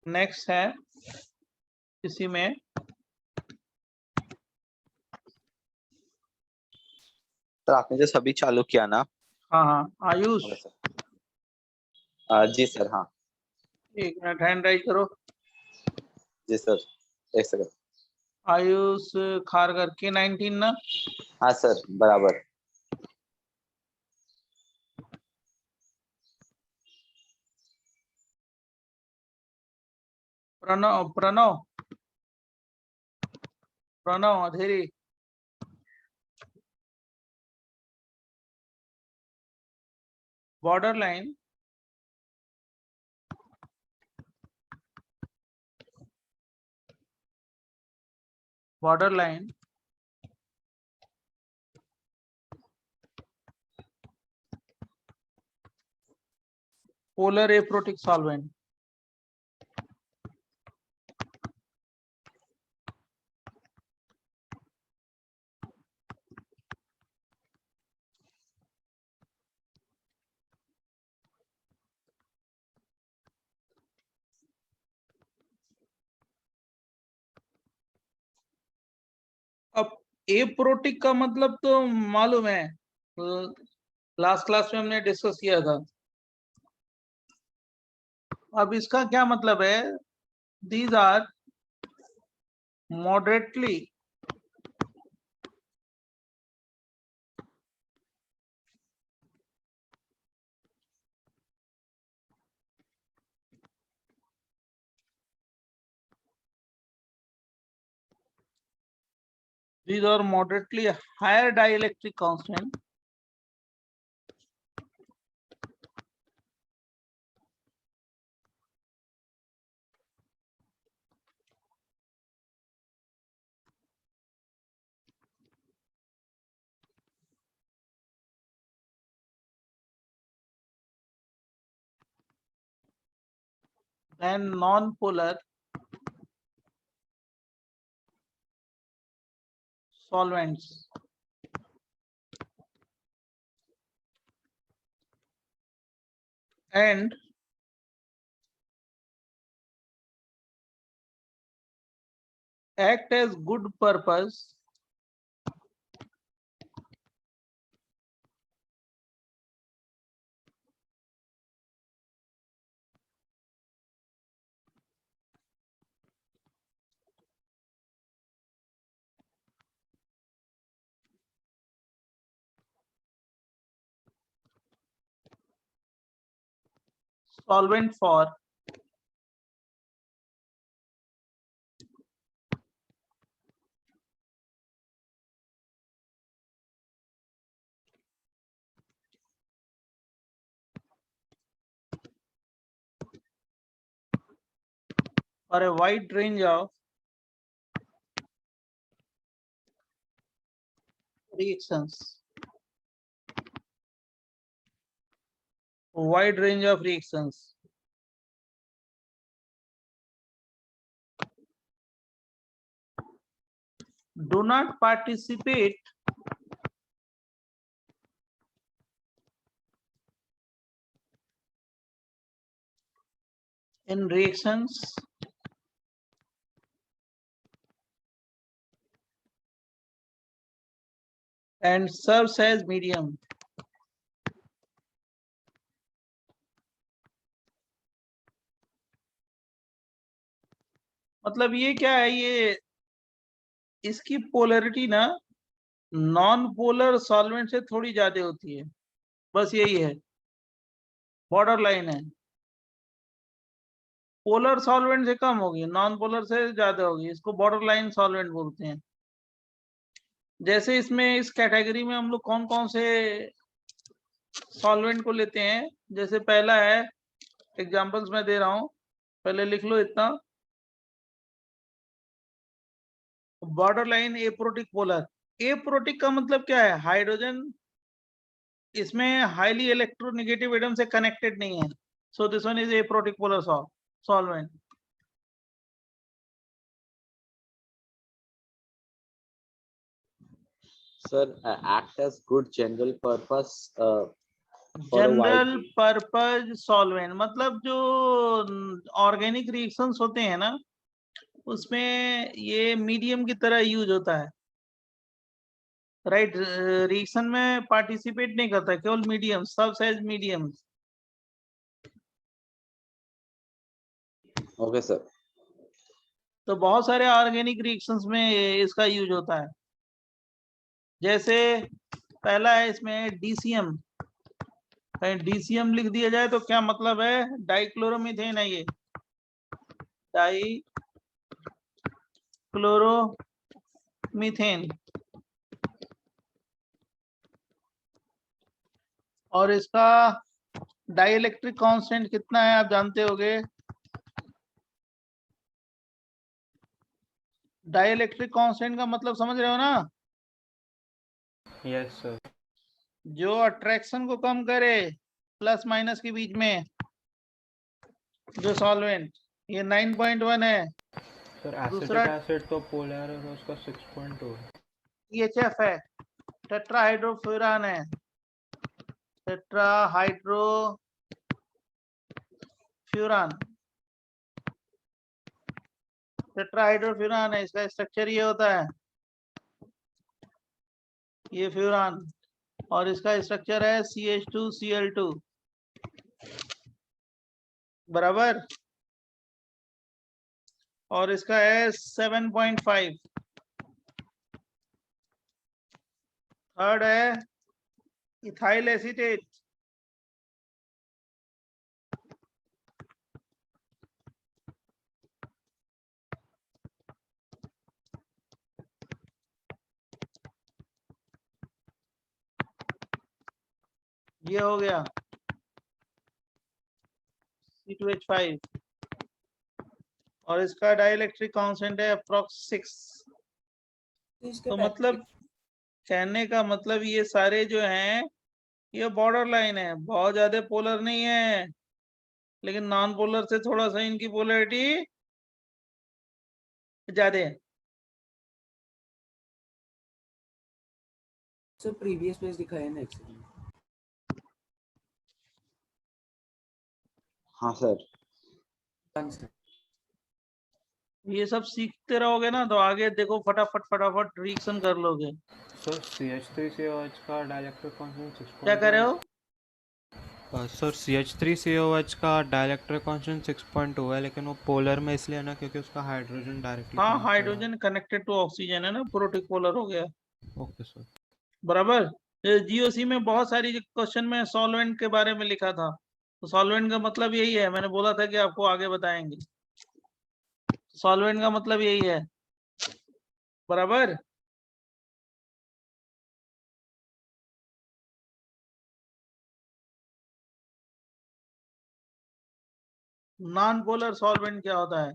Next है इसी में सर आपने जो सभी चालू किया ना। हाँ हाँ आयुष, जी सर। हाँ 1 मिनट हैंड राइज करो। जी सर, एक सेकंड। आयुष खारगर K19 ना। हाँ सर बराबर। Pranav Pranav Pranav Andheri, border line, border line, polar aprotic solvent. अब एप्रोटिक का मतलब तो मालूम है, लास्ट क्लास में हमने डिस्कस किया था। अब इसका क्या मतलब है? These are moderately higher dielectric constant than non-polar solvents. And act as good purpose solvent for a wide range of reactions. Wide range of reactions. Do not participate in reactions and serves as medium. मतलब ये क्या है? ये इसकी polarity ना non polar solvent से थोड़ी ज्यादा होती है, बस यही है, बॉर्डर लाइन है। पोलर सॉल्वेंट से कम होगी, नॉन पोलर से ज्यादा होगी, इसको बॉर्डर लाइन सॉल्वेंट बोलते हैं। जैसे इसमें इस कैटेगरी में हम लोग कौन कौन से सॉल्वेंट को लेते हैं, जैसे पहला है, एग्जांपल्स मैं दे रहा हूं, पहले लिख लो इतना, border line aprotic polar. Aprotic का मतलब क्या है? हाइड्रोजन इसमें हाईली इलेक्ट्रोनेगेटिव एटम से कनेक्टेड नहीं है, so this one is aprotic polar solvent. Sir act as good general purpose general purpose solvent मतलब जो ऑर्गेनिक रिएक्शंस होते हैं ना, उसमें ये मीडियम की तरह यूज होता है, राइट। रिएक्शन में पार्टिसिपेट नहीं करता, केवल मीडियम, सब साइज मीडियम। Okay sir. तो बहुत सारे ऑर्गेनिक रिएक्शंस में इसका यूज होता है। जैसे पहला है इसमें डीसीएम, कहीं डीसीएम लिख दिया जाए तो क्या मतलब है, डाइक्लोरोमीथेन है ये, डाइक्लोरोमीथेन। और इसका डाइइलेक्ट्रिक कांस्टेंट कितना है आप जानते होगे। डाइइलेक्ट्रिक कांस्टेंट का मतलब समझ रहे हो ना, यस सर। जो अट्रैक्शन को कम करे प्लस माइनस के बीच में, जो सॉल्वेंट, ये 9.1 है। सर दूसरा एसिटिक एसिड तो पोलर है, उसका 6.2 है। THF है, टेट्राहाइड्रोफ्यूरान है, टेट्राहाइड्रोफ्यूरान, टेट्राहाइड्रोफ्यूरान है। इसका स्ट्रक्चर ये होता है, ये फ्यूरान, और इसका स्ट्रक्चर है CH2Cl2, बराबर। और इसका है 7.5। थर्ड है इथाइल एसीटेट, ये हो गया C2H5, और इसका डाइइलेक्ट्रिक कांस्टेंट है अप्रॉक्स 6। तो मतलब कहने का मतलब ये सारे जो हैं ये बॉर्डर लाइन है, बहुत ज्यादा पोलर नहीं है, लेकिन नॉन पोलर से थोड़ा सा इनकी पोलरिटी ज्यादा है। सर प्रीवियस पेज दिखाया है नेक्स्ट। हाँ सर। ये सब सीखते रहोगे ना तो आगे देखो फटाफट फटाफट रिएक्शन कर लोगे। सर CH3COH का डाइलेक्ट्रिक कांस्टेंट 6.2 क्या कर रहे हो? सर CH3COH का डाइलेक्ट्रिक कांस्टेंट 6.2 है, लेकिन वो पोलर में इसलिए है ना क्योंकि उसका हाइड्रोजन डायरेक्टली हाँ, हाइड्रोजन कनेक्टेड टू ऑक्सीजन है ना, प्रोटिक पोलर हो गया, ओके सर। बराबर। जीओसी में बहुत सारी क्वेश्चन में सॉल्वेंट के बारे में लिखा था, तो सॉल्वेंट का मतलब यही है, मैंने बोला था कि आपको आगे बताएंगे। सॉल्वेंट का मतलब यही है, बराबर। नॉन पोलर सॉल्वेंट क्या होता है?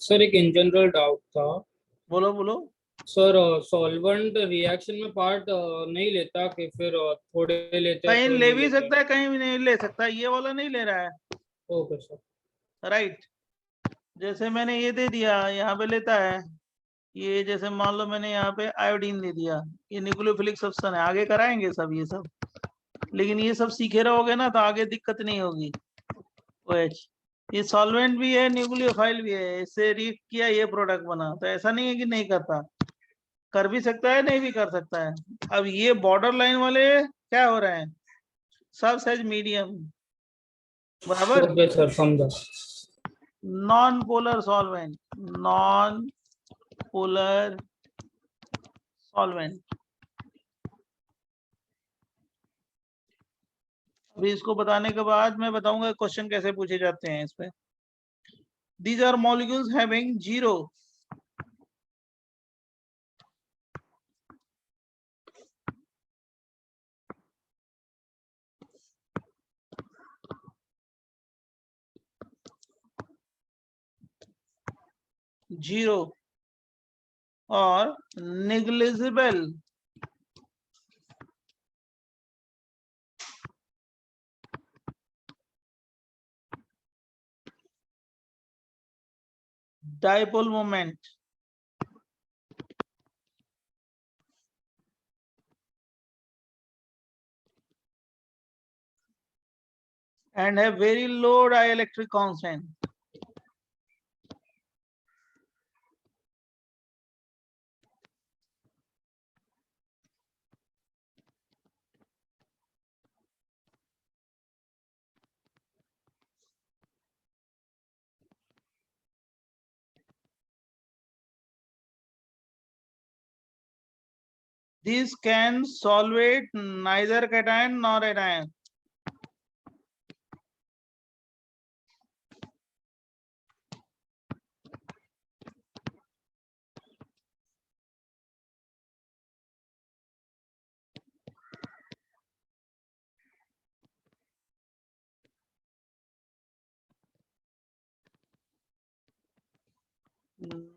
सर एक इन जनरल डाउट था। बोलो बोलो। सर सॉल्वेंट रिएक्शन में पार्ट नहीं लेता कि फिर थोड़े लेते हैं कहीं थोड़े ले नहीं भी लेते? सकता है, कहीं भी नहीं ले सकता, ये वाला नहीं ले रहा है, ओके सर। राइट। जैसे मैंने ये दे दिया, यहाँ पे लेता है, ये जैसे मान लो मैंने यहाँ पे आयोडीन दे दिया, ये न्यूक्लियोफिलिक सब्सटेंस है, आगे कराएंगे सब ये सब, लेकिन ये सब सीखे रहोगे ना तो आगे दिक्कत नहीं होगी। OH ये सॉल्वेंट भी है, न्यूक्लियोफाइल भी है, इससे रिएक्ट किया ये प्रोडक्ट बना, तो ऐसा नहीं है कि नहीं करता, कर भी सकता है, नहीं भी कर सकता है। अब ये बॉर्डर लाइन वाले क्या हो रहे हैं, सब साइज मीडियम, बराबर। ओके सर, समझा। Non polar solvent, non polar solvent. अभी इसको बताने के बाद मैं बताऊंगा क्वेश्चन कैसे पूछे जाते हैं इस पे। These are molecules having zero or negligible dipole moment and have very low dielectric constant. These can solvate neither cation nor anion.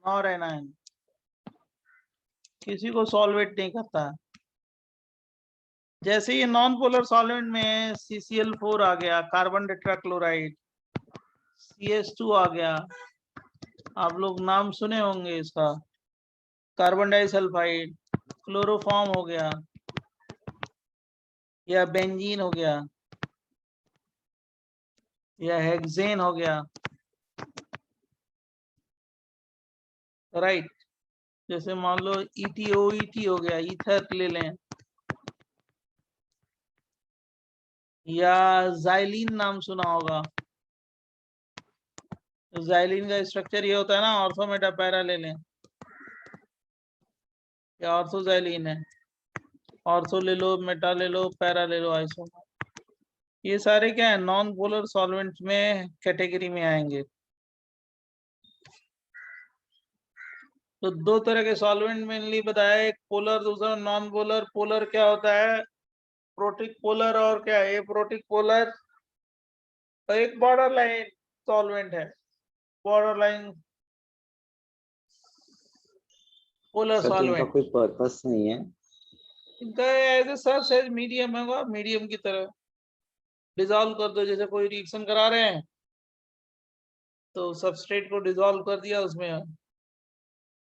Nor anion. किसी को सॉल्वेट नहीं करता। जैसे ये नॉन पोलर सॉल्वेंट में CCl4 आ गया, कार्बन टेट्राक्लोराइड, CH2 आ गया, आप लोग नाम सुने होंगे इसका, कार्बन डाइसल्फाइड, क्लोरोफॉर्म हो गया या बेंजीन हो गया या हेक्सेन हो गया, राइट। जैसे मान लो ETOET हो गया, ईथर ले लें, या जाइलिन नाम सुना होगा। जाइलिन का स्ट्रक्चर ये होता है ना, ऑर्थो मेटा पैरा ले लें, या ऑर्थो जाइलिन है, ऑर्थो ले लो, मेटा ले लो, पैरा ले लो, आइसो। ये सारे क्या है, नॉन पोलर सॉल्वेंट में कैटेगरी में आएंगे। तो दो तरह के सॉल्वेंट मेनली बताया, एक पोलर, दूसरा नॉन पोलर। पोलर क्या होता है, प्रोटिक पोलर और क्या है, प्रोटिक पोलर। तो एक बॉर्डर लाइन सॉल्वेंट है, बॉर्डर लाइन पोलर सर तो इनका सॉल्वेंट। कोई पर्पस नहीं है। इनका as a search as medium होगा, मीडियम की तरह डिसॉल्व कर दो। जैसे कोई रिएक्शन करा रहे हैं तो सबस्ट्रेट को डिसॉल्व कर दिया उसमें,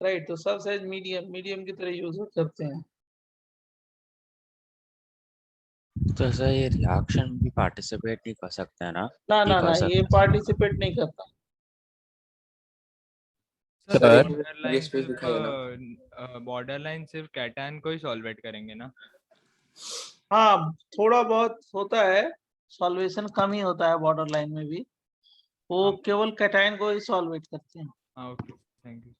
राइट। तो सर्च एज मीडियम, मीडियम की तरह यूज करते हैं। तो सर ये रिएक्शन भी पार्टिसिपेट नहीं कर सकते हैं ना? ना नहीं ना कर ना, ये सकते। पार्टिसिपेट नहीं करता। सर सर, बॉर्डर लाइन सिर्फ बॉर्डर लाइन सिर्फ कैटायन को ही सॉल्वेट करेंगे ना? हाँ, थोड़ा बहुत होता है, सॉल्वेशन कम ही होता है बॉर्डर लाइन में भी, वो हाँ। केवल कैटायन को ही सॉल्वेट करते हैं। हाँ ओके, थैंक यू।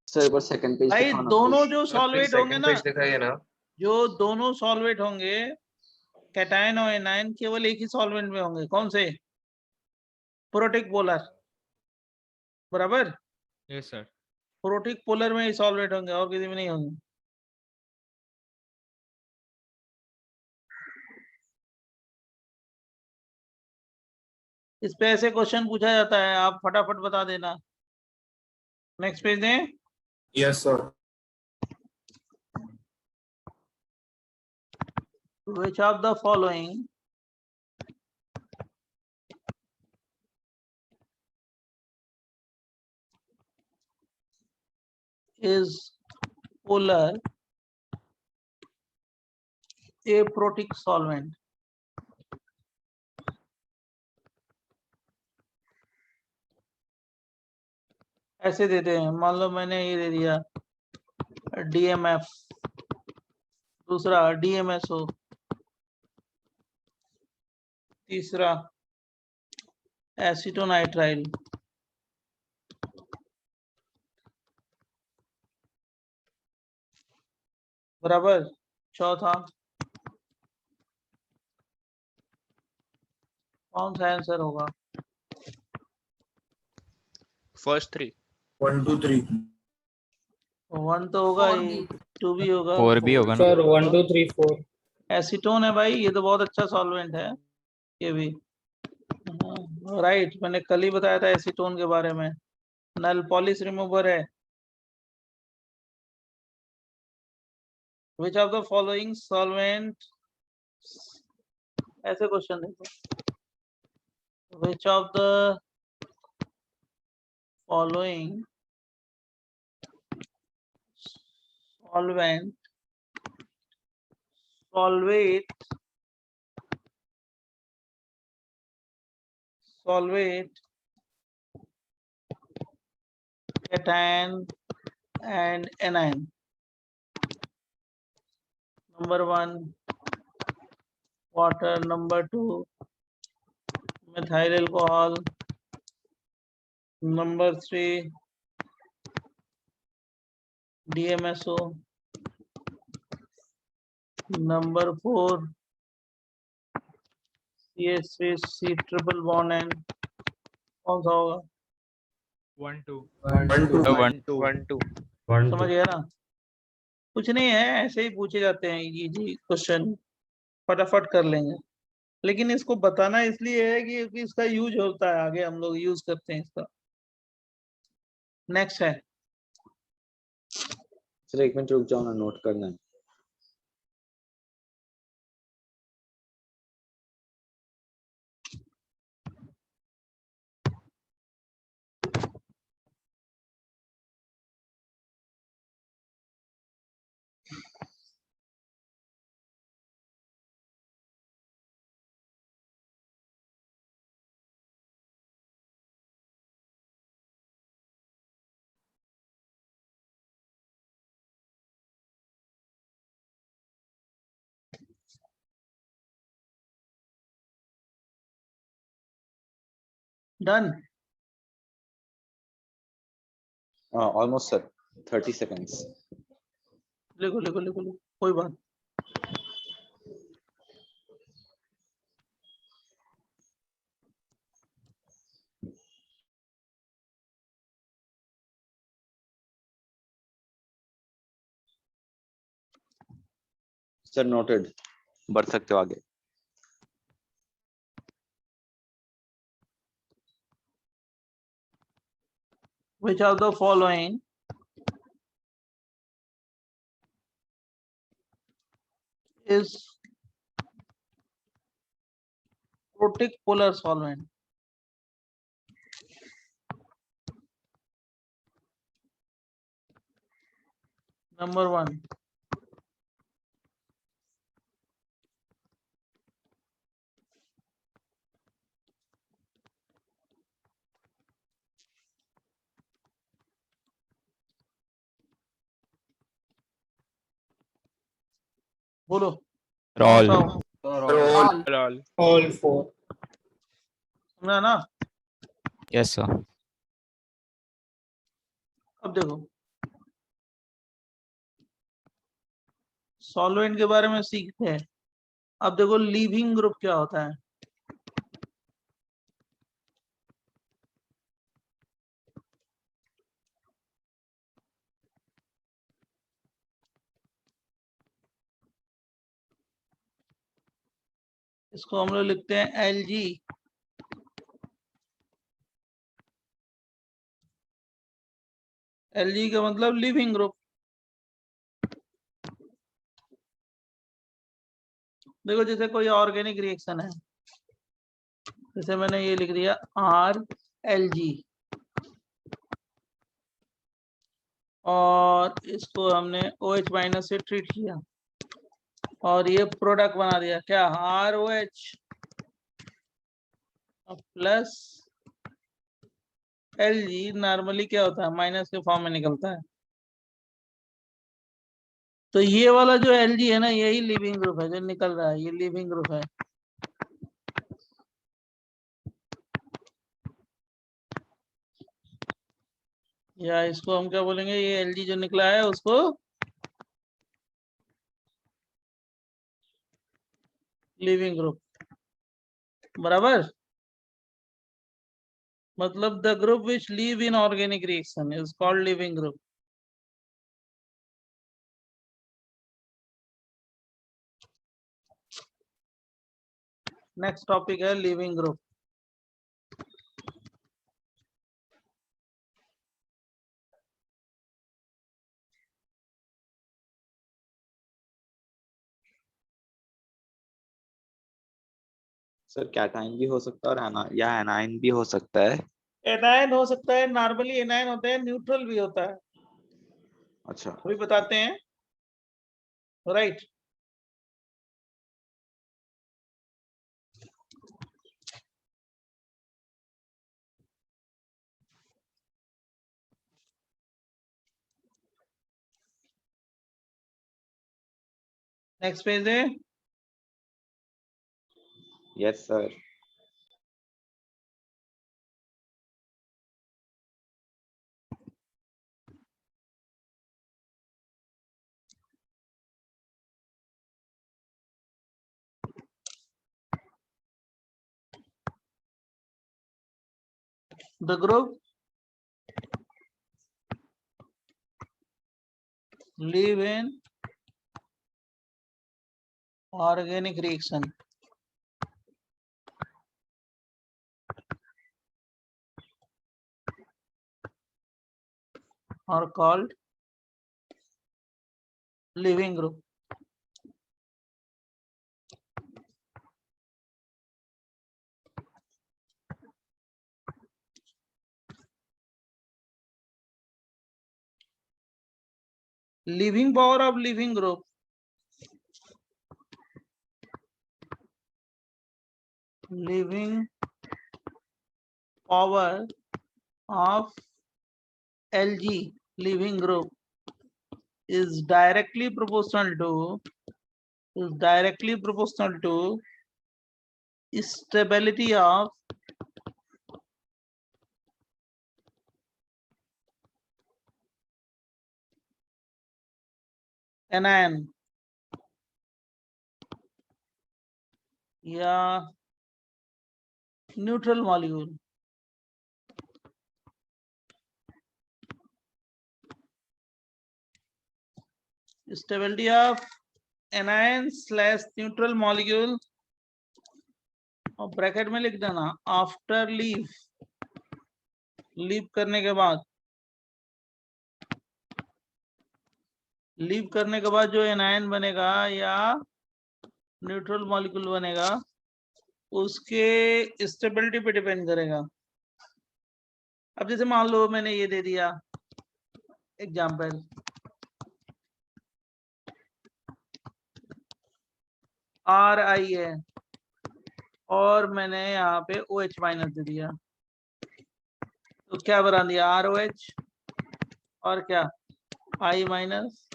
सर एक बार सेकंड पेज भाई दिखाओ ना दोनों please। जो सॉल्वेट होंगे ना, दिखाइए ना। जो दोनों सॉल्वेट होंगे, कैटायन और एनायन, केवल एक ही सॉल्वेंट में होंगे। कौन से? प्रोटिक पोलर, बराबर। Yes sir. प्रोटिक पोलर में ही सॉल्वेट होंगे, और किसी में नहीं होंगे। इस पे ऐसे क्वेश्चन पूछा जाता है, आप फटाफट बता देना। नेक्स्ट पेज दें। Yes sir. Which of the following is polar aprotic solvent? ऐसे देते हैं, मान लो मैंने ये दे दिया DMF, दूसरा DMSO, तीसरा एसिटोनाइट्राइल, बराबर। चौथा कौन सा आंसर होगा? फर्स्ट 3 1 2 3 1 तो होगा ही, 2 भी होगा, 4 भी होगा ना? सर 1 2 3 4। एसीटोन है भाई, ये तो बहुत अच्छा सॉल्वेंट है ये भी। राइट, मैंने कल ही बताया था एसीटोन के बारे में, नल पॉलिश रिमूवर है। Which of the following solvent, ऐसे क्वेश्चन देखो, which of the following solvent solvate solvate cation and anion. Number 1 water, number 2 methyl alcohol, number 3 DMSO, number 4 CH3C triple bond N. कौन सा होगा? 1 2 1 2 समझ गया ना? कुछ नहीं है, ऐसे ही पूछे जाते हैं इजी क्वेश्चन, फटाफट कर लेंगे, लेकिन इसको बताना इसलिए है कि इसका यूज होता है, आगे हम लोग यूज करते हैं इसका। नेक्स्ट है सर 1 मिनट रुक जाओ ना, नोट करना है। डन। Almost sir, 30 seconds. लिखो लिखो लिखो लिखो, कोई बात। सर नोटेड, बढ़ सकते हो आगे। Which of the following is protic polar solvent? Number 1 बोलो। Roll. कौन सा होगा? All 4. समझा ना? Yes, sir. अब देखो, सॉल्वेंट के बारे में सीखते हैं। अब देखो लीविंग ग्रुप क्या होता है। इसको हम लोग लिखते हैं Lg। Lg का मतलब लिविंग ग्रुप। देखो जैसे कोई ऑर्गेनिक रिएक्शन है, जैसे मैंने ये लिख दिया RLg, और इसको हमने OH माइनस से ट्रीट किया और ये प्रोडक्ट बना दिया, क्या ROH प्लस Lg। नॉर्मली क्या होता है, माइनस के फॉर्म में निकलता है। तो ये वाला जो Lg है ना, यही लिविंग ग्रुप है जो निकल रहा है, ये लिविंग ग्रुप है। या इसको हम क्या बोलेंगे, ये Lg जो निकला है उसको लिविंग ग्रुप, बराबर। मतलब the group which leave in organic reaction is called leaving group. Next topic है लिविंग ग्रुप। सर कैटाइन भी हो सकता है और या एनाइन भी हो सकता है। एनायन हो सकता है, नॉर्मली एनायन होता है, न्यूट्रल भी होता है। अच्छा, अभी बताते हैं, राइट। नेक्स्ट पेज है Yes, sir. the group live in organic reaction. Are called living group. Living power of living group. Living power of Lg living group is directly proportional to stability of anion या neutral molecule. Stability of anion slash neutral molecule और bracket में लिख देना after leave करने के बाद जो anion बनेगा या न्यूट्रल मॉलिक्यूल बनेगा उसके स्टेबिलिटी पे डिपेंड करेगा। अब जैसे मान लो मैंने ये दे दिया एग्जांपल Ri है और मैंने यहाँ पे OH माइनस दे दिया तो क्या बना दिया ROH और क्या I माइनस।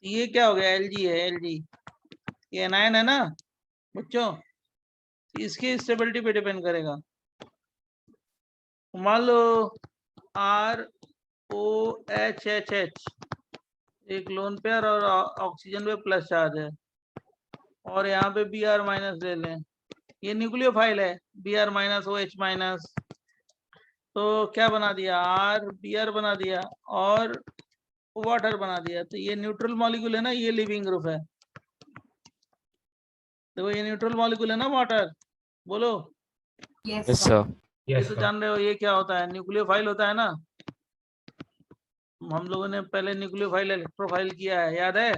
ये क्या हो गया Lg है Lg ये एनायन है ना बच्चों इसकी स्टेबिलिटी पे डिपेंड करेगा। मान लो ROHHH एक लोन पेयर और ऑक्सीजन पे प्लस चार्ज है और यहाँ पे Br माइनस ले लें ये न्यूक्लियोफाइल है Br माइनस OH माइनस तो क्या बना दिया Br बना दिया और वाटर बना दिया तो ये न्यूट्रल मॉलिक्यूल है ना ये लिविंग ग्रुप है। देखो ये न्यूट्रल मॉलिक्यूल है ना वाटर बोलो यस सर। ये तो जान रहे हो ये क्या होता है न्यूक्लियोफाइल होता है ना हम लोगों ने पहले न्यूक्लियोफाइल इलेक्ट्रोफाइल किया है याद है।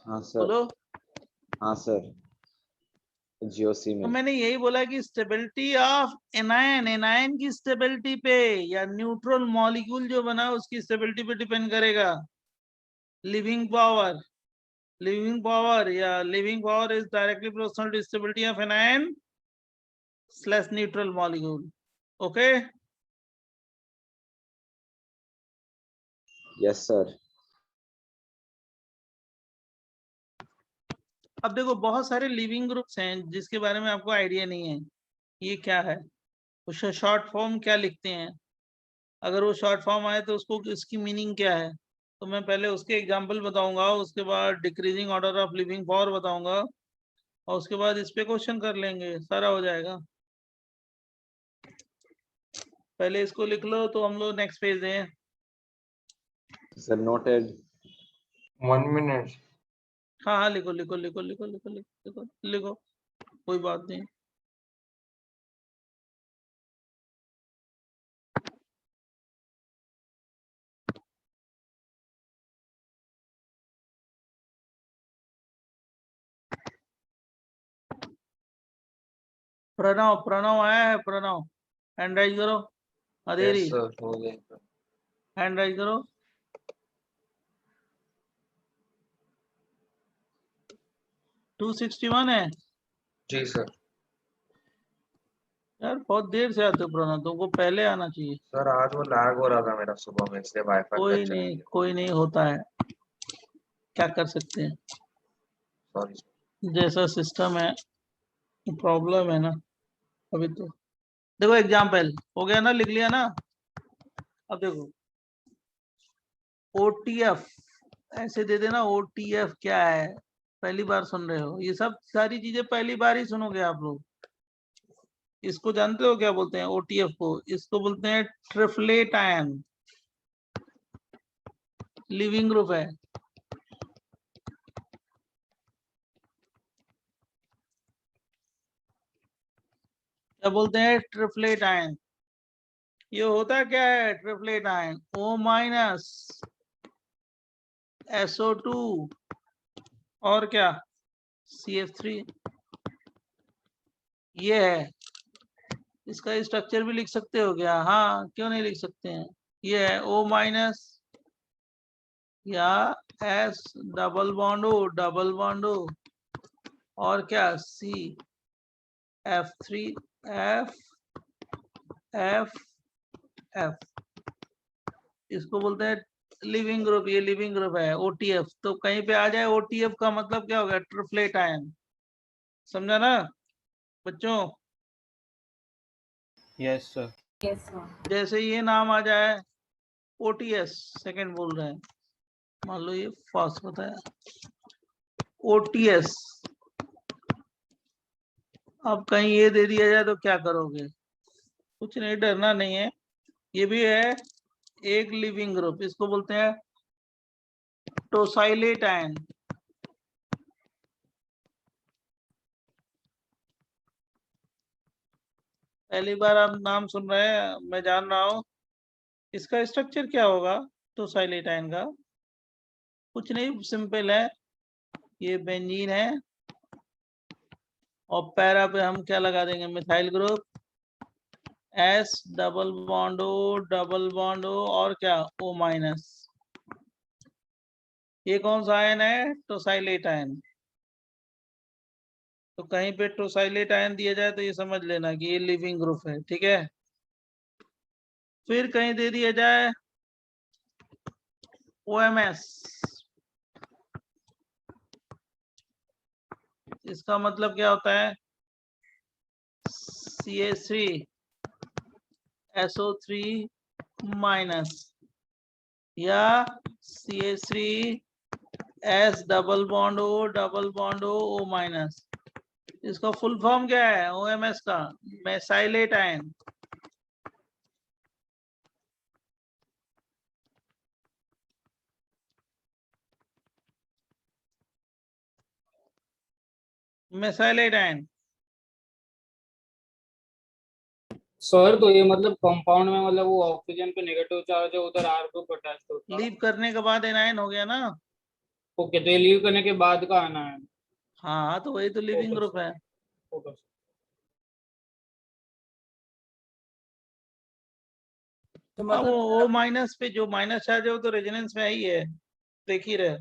हाँ सर। बोलो हाँ सर GOC तो में। मैंने यही बोला कि स्टेबिलिटी ऑफ एनायन की स्टेबिलिटी पे या न्यूट्रल मॉलिक्यूल जो बना उसकी स्टेबिलिटी पे डिपेंड करेगा। Leaving power is directly proportional to stability of anion slash neutral molecule. Okay yes sir. अब देखो बहुत सारे लिविंग ग्रुप्स हैं जिसके बारे में आपको आइडिया नहीं है ये क्या है उसका शॉर्ट फॉर्म क्या लिखते हैं। अगर वो शॉर्ट फॉर्म आए तो उसको इसकी मीनिंग क्या है तो मैं पहले उसके एग्जांपल बताऊंगा उसके बाद decreasing order of living power बताऊंगा और उसके बाद इस पे क्वेश्चन कर लेंगे सारा हो जाएगा। पहले इसको लिख लो तो हम लोग नेक्स्ट पेज हैं। Sir noted. 1 minute. हाँ लिखो लिखो लिखो लिखो लिखो लिखो लिखो कोई बात नहीं। प्रणव आया है प्रणव हैंड राइज करो अधेरी Yes, sir. हो गया. हैंड राइज करो 261 है जी सर. यार बहुत देर से आते हो प्रणव, तुमको पहले आना चाहिए। सर आज वो लैग हो रहा था मेरा सुबह में, इसलिए वाईफाई कोई पे चला नहीं गया। कोई नहीं, होता है, क्या कर सकते हैं, सॉरी। जैसा सिस्टम है, प्रॉब्लम है ना। अभी तो देखो एग्जाम्पल हो गया ना, लिख लिया ना। अब देखो ओटीएफ ऐसे दे देना, ओटीएफ क्या है, पहली बार सुन रहे हो, ये सब सारी चीजें पहली बार ही सुनोगे आप लोग। इसको जानते हो क्या बोलते हैं ओटीएफ को? इसको बोलते हैं ट्रिपलेट आयन, लिविंग ग्रुप है। क्या बोलते हैं? Triplet ion. ये होता क्या है triplet ion? O minus SO2 और क्या, CF3। ये है, इसका स्ट्रक्चर भी लिख सकते हो क्या? हाँ, क्यों नहीं लिख सकते हैं। ये है O माइनस या S double bond O, double bond O और क्या CF3 F F F। इसको बोलते हैं लिविंग ग्रुप, ये लिविंग ग्रुप है OTF। तो कहीं पे आ जाए OTF का मतलब क्या हो गया? Triplet ion. समझा ना बच्चों? Yes sir. जैसे ये नाम आ जाए OTS, सेकंड बोल रहे हैं, मान लो ये फर्स्ट बताया OTS, अब कहीं ये दे दिया जाए तो क्या करोगे? कुछ नहीं, डरना नहीं है, ये भी है एक लिविंग ग्रुप। इसको बोलते हैं टोसाइलेट आयन। पहली बार आप नाम सुन रहे हैं, मैं जान रहा हूँ। इसका स्ट्रक्चर क्या होगा टोसाइलेट आयन का? कुछ नहीं, सिंपल है, ये बेंजीन है और पैरा पे हम क्या लगा देंगे? Methyl group, S double bond O, double bond O और क्या O माइनस। ये कौन सा आयन है? Tosylate ion. तो कहीं पे टोसाइलेट आयन दिया जाए तो ये समझ लेना कि ये लिविंग ग्रुप है, ठीक है। फिर कहीं दे दिया जाए OMS, इसका मतलब क्या होता है? CH3 SO3 माइनस या CH3 S double bond O, double bond O minus. इसका फुल फॉर्म क्या है OMS का? मेसाइलेट आयन। मेसाइलेट आयन। सर तो ये मतलब कंपाउंड में मतलब वो ऑक्सीजन पे नेगेटिव चार्ज है, उधर R ग्रुप अटैच होता है। लीव करने के बाद एनायन हो गया ना। ओके, तो ये लीव करने के बाद का आना है। हाँ तो वही तो लिविंग ओके ग्रुप है। ओके। तो हाँ वो मतलब O माइनस पे जो माइनस चार्ज है वो तो रेजोनेंस में ही है, देख ही रहे।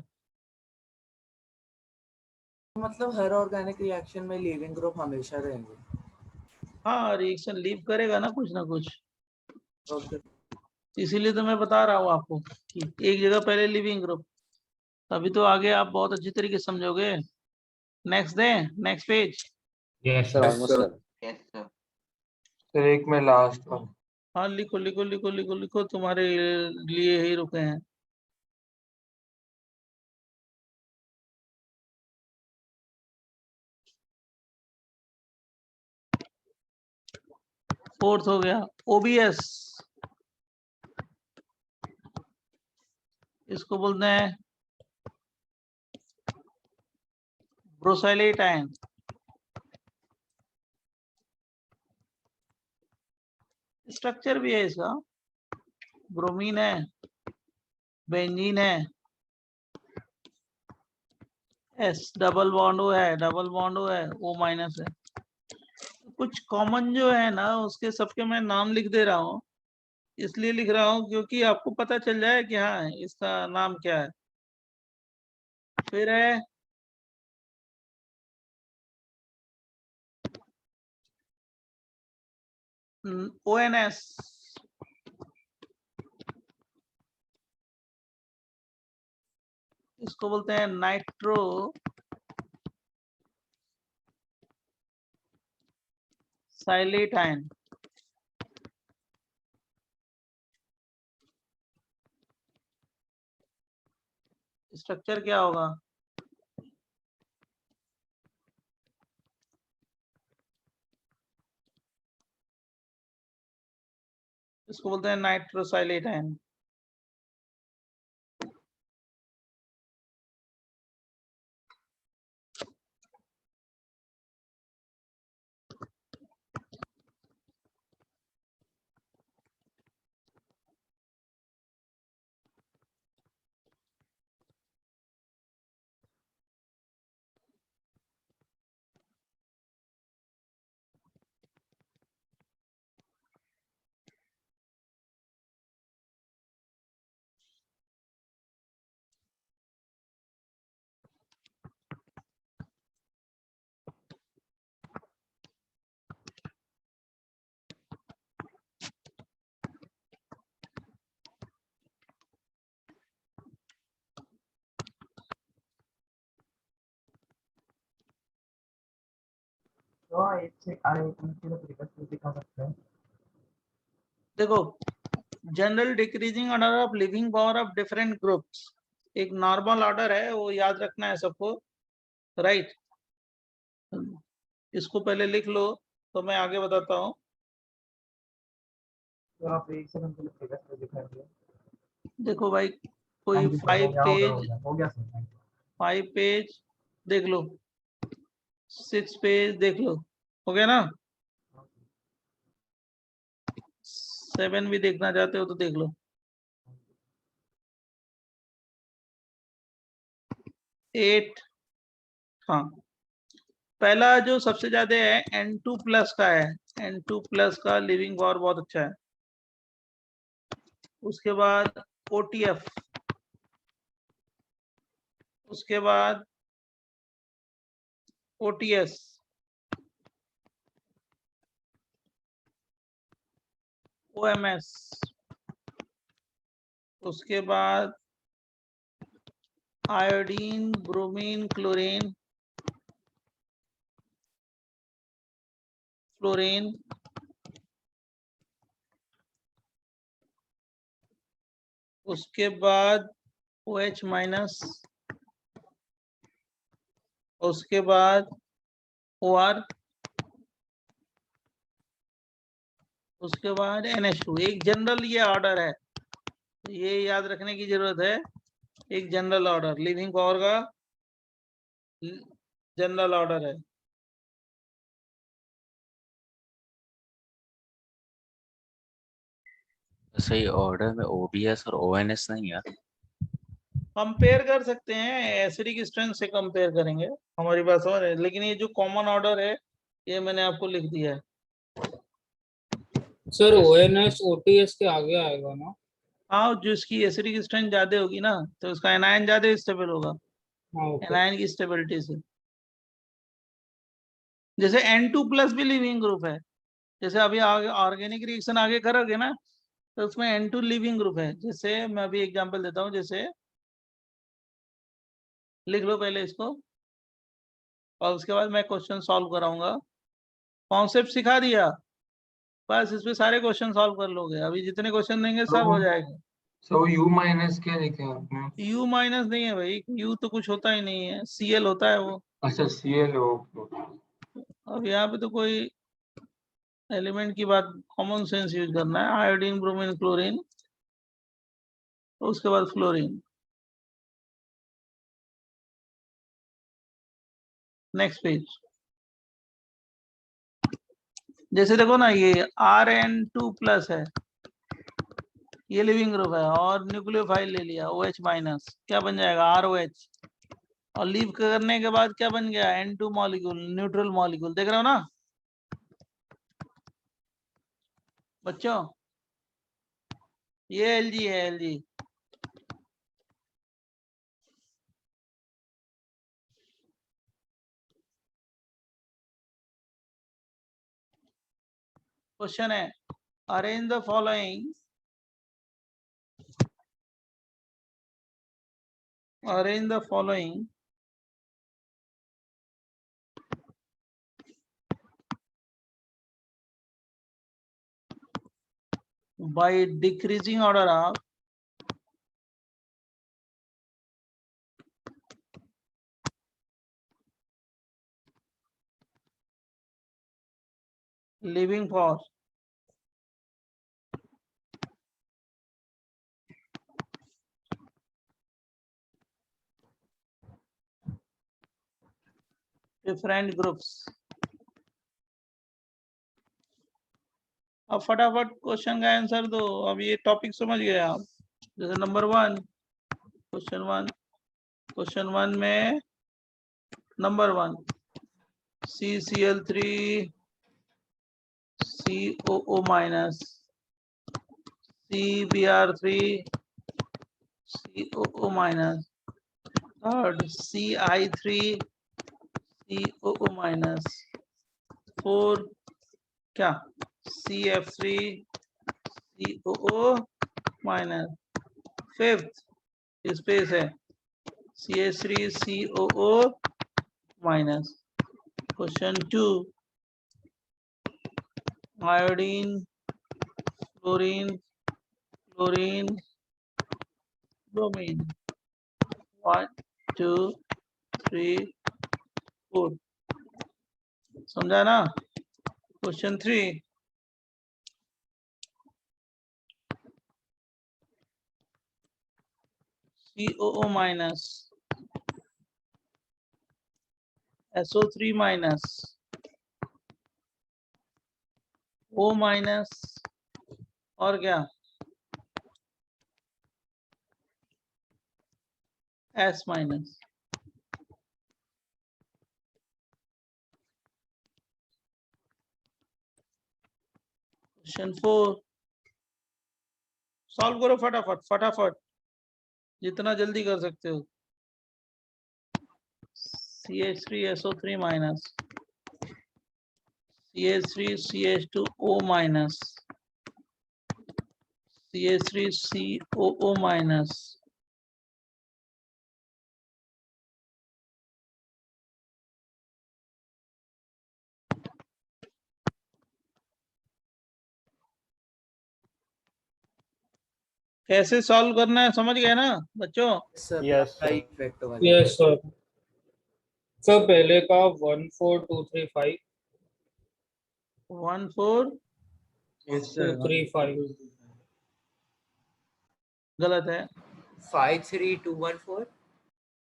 हर ऑर्गेनिक रिएक्शन में लिविंग ग्रुप हमेशा रहेंगे। हाँ रिएक्शन लीव करेगा ना कुछ, ओके। इसीलिए तो मैं बता रहा हूँ आपको कि एक जगह पहले लिविंग ग्रुप, तभी तो आगे आप बहुत अच्छी तरीके से समझोगे। Next day, next page. Yes sir sir. Almost sir. Sir एक में लास्ट वन। हाँ लिखो लिखो लिखो लिखो लिखो, तुम्हारे लिए ही रुके हैं। फोर्थ हो गया OBS, इसको बोलते हैं ब्रोसाइलेट आयन। स्ट्रक्चर भी है इसका, ब्रोमीन है, बेंजीन है, S डबल बॉन्ड O है, डबल बॉन्ड O है, O माइनस है। कुछ कॉमन जो है ना उसके सबके मैं नाम लिख दे रहा हूँ, इसलिए लिख रहा हूँ क्योंकि आपको पता चल जाए कि हाँ इसका नाम क्या है। फिर है ONS, इसको बोलते हैं नाइट्रो साइलेट आयन। स्ट्रक्चर क्या होगा? इसको बोलते हैं नाइट्रोसाइलेट आयन। देखो, general decreasing order of living power of different groups, एक नॉर्मल ऑर्डर है, वो याद रखना है सबको, राइट? इसको पहले लिख लो तो मैं आगे बताता हूँ। देखो भाई, कोई 5 पेज देख लो, 6 पेज देख लो, हो गया ना? 7 भी देखना चाहते हो तो देख लो। 8, हाँ, पहला जो सबसे ज्यादा है N2+ का है, N2+ का लिविंग पावर बहुत अच्छा है। उसके बाद OTF, उसके बाद OTS, OMS, उसके बाद आयोडीन, ब्रोमीन, क्लोरीन, फ्लोरीन, उसके बाद OH-, उसके बाद OR, उसके बाद NH2। एक जनरल ये ऑर्डर है, ये याद रखने की जरूरत है। एक जनरल ऑर्डर, लिविंग पावर का जनरल ऑर्डर है। सही ऑर्डर में OBS और ONS नहीं है। कंपेयर कर सकते हैं, एसिडिक स्ट्रेंथ से कंपेयर करेंगे, हमारी पास और है, लेकिन ये जो कॉमन ऑर्डर है ये मैंने आपको लिख दिया है। सर ONS OTS के आगे आएगा ना? हाँ, जिसकी एसिडिक स्ट्रेंथ ज्यादा होगी ना तो उसका एनायन ज्यादा स्टेबल होगा, हाँ ओके। एनायन की स्टेबिलिटी से। जैसे N2+ भी लिविंग ग्रुप है, जैसे अभी आगे ऑर्गेनिक रिएक्शन आगे करोगे ना तो उसमें N2 लिविंग ग्रुप है। जैसे मैं अभी एग्जांपल देता हूँ, जैसे लिख लो पहले इसको और उसके बाद मैं क्वेश्चन सॉल्व कराऊंगा। कॉन्सेप्ट सिखा दिया, बस इस पे सारे क्वेश्चन सॉल्व कर लोगे। अभी जितने क्वेश्चन देंगे सब हो जाएगा। So U- क्या लिखे हैं आपने? U- नहीं है भाई, U तो कुछ होता ही नहीं है, Cl होता है वो। अच्छा ClO। अब यहाँ पे तो कोई एलिमेंट की बात, कॉमन सेंस यूज करना है। आयोडीन, ब्रोमीन, क्लोरीन, उसके बाद फ्लोरीन। Next page. जैसे देखो ना, ये Rn2+ है, ये लिविंग ग्रुप है, और न्यूक्लियोफाइल ले लिया OH-, क्या बन जाएगा? ROH। और लीव करने के बाद क्या बन गया? N2 molecule, neutral molecule. देख रहे हो ना बच्चों? ये Lg है, Lg। क्वेश्चन है arrange the following by decreasing order of living force. Different groups. अब फटाफट क्वेश्चन का आंसर दो। अब ये टॉपिक समझ गए आप। जैसे नंबर 1 क्वेश्चन वन में number 1 CCl3 COO minus CBr3 COO minus third CI3 COO minus 4 क्या CF3 COO minus fifth space है CH3 COO minus question 2 iodine fluorine bromine 1 2 3 4 समझा ना। Question 3 COO minus SO3 minus O minus और क्या S minus। Question 4 solve करो फटाफट जितना जल्दी कर सकते हो। CH3SO3 minus CH3 CH2O minus CH3 COO minus कैसे सॉल्व करना है समझ गए ना बच्चों। Sir Yes, sir. इफेक्ट वाली यस सर। सर पहले का 14235 1 4 235 गलत है 53214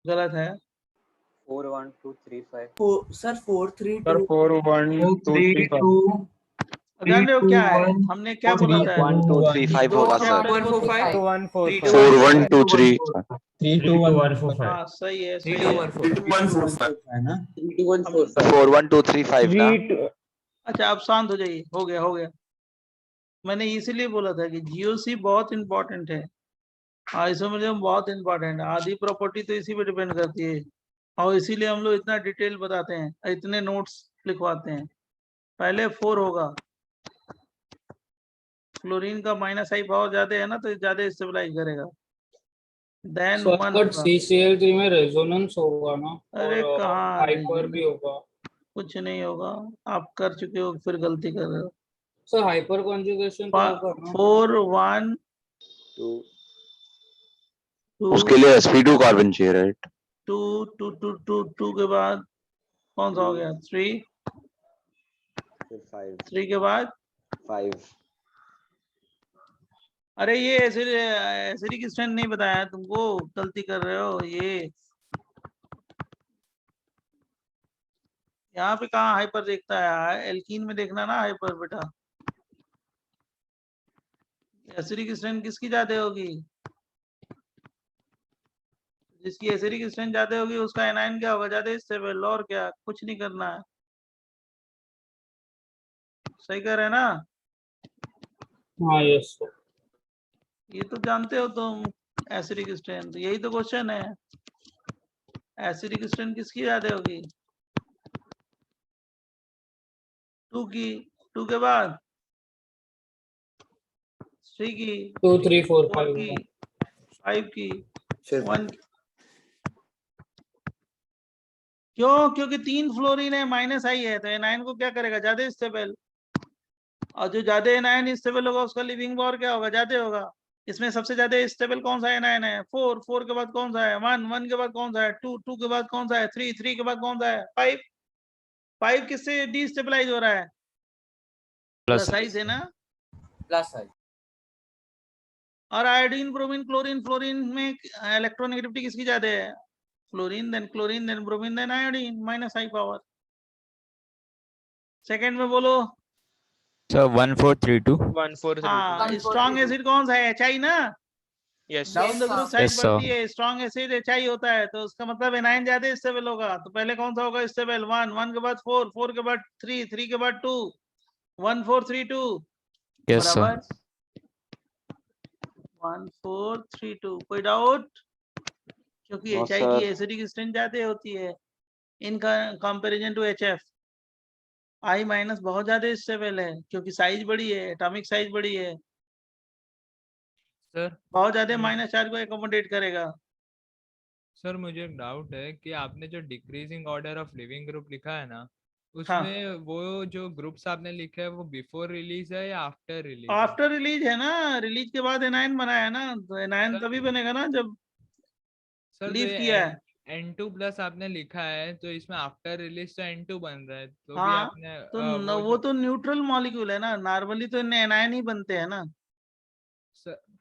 गलत है 41235 सर 432 सर 41235 जान रहे हो क्या है हमने क्या बोला था 1235 होगा सर 145 4123 32145 हाँ सही है 3214 41235 ना। अच्छा आप शांत हो जाइए। हो गया मैंने इसीलिए बोला था कि जीओसी बहुत इंपॉर्टेंट है। आइसोमेरिज्म बहुत इंपॉर्टेंट है। आधी प्रॉपर्टी तो इसी पे डिपेंड करती है और इसीलिए हम लोग इतना डिटेल बताते हैं इतने नोट्स लिखवाते हैं। पहले 4 होगा क्लोरीन का माइनस आई पावर ज्यादा है ना तो ज्यादा स्टेबलाइज करेगा। देन सर 1 बट CCl3 में रेजोनेंस होगा ना अरे और कहाँ हाइपर भी होगा। कुछ नहीं होगा। आप कर चुके हो फिर गलती कर रहे हो। सर हाइपर कॉन्जुगेशन तो होगा ना। 4 1 तो 2 उसके लिए sp2 कार्बन चाहिए राइट। 2 2 2 2 2 के बाद कौन सा हो गया 3 3 के बाद 5 अरे ये एसिडिक स्ट्रेंथ नहीं बताया तुमको गलती कर रहे हो। ये यहाँ पे कहाँ हाइपर देखता है एल्कीन में देखना ना हाइपर बेटा। एसिडिक स्ट्रेंथ किसकी ज्यादा होगी जिसकी एसिडिक स्ट्रेंथ ज्यादा होगी उसका एनायन क्या होगा ज्यादा स्टेबल। और क्या कुछ नहीं करना है। सही कह रहे हैं ना। हाँ यस सर। ये तो जानते हो तुम एसिडिक स्ट्रेंथ यही तो क्वेश्चन है। एसिडिक स्ट्रेंथ किसकी ज्यादा होगी 2 की 2 के बाद 3 की, 2 3 4 4 5 की, 5 की, फिर 1 की। क्यों? क्योंकि 3 फ्लोरीन है, माइनस आई है, तो एनायन को क्या करेगा? ज्यादा स्टेबल। और जो ज्यादा एनायन स्टेबल होगा उसका लिविंग पावर क्या होगा? ज्यादा होगा। इसमें सबसे ज्यादा स्टेबल कौन सा एनायन है? 4, 4 के बाद कौन सा है? 1, 1 के बाद कौन सा है? 2, 2 के बाद कौन सा है? 3, 3 के बाद कौन सा है? 5, 5 किससे डिस्टेबलाइज हो रहा है? प्लस आई से ना। Plus I. और आयोडीन, ब्रोमीन, क्लोरीन, फ्लोरीन में इलेक्ट्रोनेगेटिविटी किसकी ज्यादा है? Fluorine, then bromine, then iodine, minus I power. Second में बोलो। सर 1432 1432 हाँ, स्ट्रॉन्ग एसिड कौन सा है? HI ना। Yes down the group size Yes, sir. बढ़ती है, स्ट्रॉन्ग एसिड HI होता है, तो उसका मतलब एनायन ज्यादा स्टेबल होगा। तो पहले कौन सा होगा स्टेबल? 1, 1 के बाद 4, 4 के बाद 3, 3 के बाद 2, 1 4 3 2 Yes, sir. बराबर 1 4 3 2। कोई डाउट? क्योंकि No, HI की sir. एसिडिक स्ट्रेंथ ज्यादा होती है in comparison to HF। I minus बहुत ज्यादा स्टेबल है क्योंकि साइज बड़ी है, एटॉमिक साइज बड़ी है, सर बहुत ज्यादा माइनस चार्ज को एकोमोडेट करेगा। सर मुझे एक डाउट है कि आपने जो decreasing order of leaving group लिखा है ना, हाँ। उसमें वो जो ग्रुप्स आपने लिखे हैं वो बिफोर रिलीज है या आफ्टर रिलीज है? आफ्टर रिलीज है ना, रिलीज के बाद एनायन बना है ना, तो एनायन सर- तभी बनेगा ना जब सर तो लीव ये किया है। N2 प्लस आपने लिखा है, तो इसमें आफ्टर रिलीज तो N2 बन रहा है, तो भी हाँ, आपने तो वो वो तो न्यूट्रल मॉलिक्यूल है ना, नॉर्मली तो एनायन ही बनते हैं ना।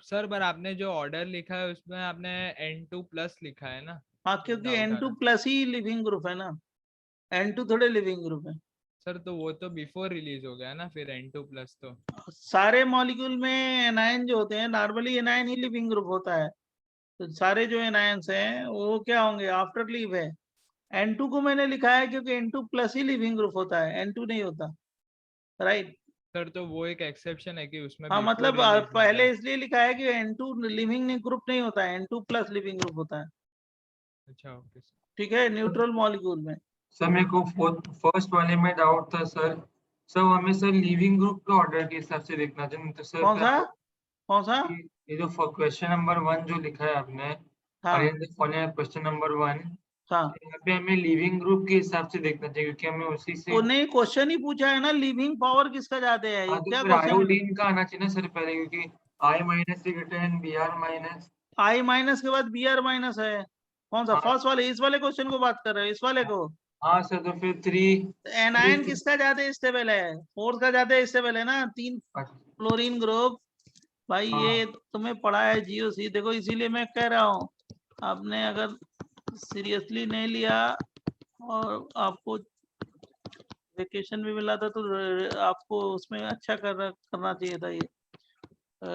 सर पर आपने जो ऑर्डर लिखा है उसमें आपने N2 प्लस लिखा है ना। हाँ, क्योंकि डाउट आ N2 रहा है। प्लस ही लिविंग ग्रुप है ना, N2 थोड़े लिविंग ग्रुप है। सर तो वो तो बिफोर रिलीज हो गया ना, फिर N2 प्लस तो। सारे मॉलिक्यूल में एनायन जो होते हैं, नॉर्मली एनायन ही लिविंग ग्रुप होता है, तो सारे जो एनायंस हैं वो क्या होंगे? आफ्टर लीव है। N2 को मैंने लिखा है क्योंकि N2 प्लस ही लिविंग ग्रुप होता है, N2 नहीं होता, राइट। सर तो वो एक एक्सेप्शन है कि उसमें हाँ, बिफोर मतलब रिलीज पहले इसलिए लिखा है कि N2 लिविंग ग्रुप नहीं होता है, N2 प्लस लिविंग ग्रुप होता है। अच्छा ओके सर। ठीक है, न्यूट्रल मॉलिक्यूल में। सर मेरे को फर्स्ट वाले में डाउट था सर। सर हमें सर लिविंग ग्रुप का ऑर्डर के हिसाब से देखना चाहिए, तो सर कौन सा? कौन सा? ये जो क्वेश्चन नंबर 1 जो लिखा है आपने, हाँ क्वेश्चन नंबर 1, हाँ, यहाँ पे हमें लिविंग ग्रुप के हिसाब से देखना चाहिए क्योंकि हमें उसी से। उन्हें क्वेश्चन ही पूछा है ना, लिविंग पावर किसका ज्यादा है, ये हाँ तो क्या फिर क्वेश्चन? आयोडीन का आना चाहिए ना सर पहले, क्योंकि I माइनस से greater than Br minus. I minus के बाद Br माइनस है। कौन सा? हाँ। फर्स्ट वाले, इस वाले क्वेश्चन को बात कर रहे हो, इस वाले को? हाँ सर, तो फिर 3 एनायन किसका ज्यादा स्टेबल है? 4 का ज्यादा स्टेबल है ना, 3 फ्लोरीन ग्रुप। भाई हाँ। ये तुम्हें पढ़ा है GOC, देखो इसीलिए मैं कह रहा हूँ, आपने अगर सीरियसली नहीं लिया और आपको वेकेशन भी मिला था, तो आपको उसमें अच्छा करना चाहिए था ये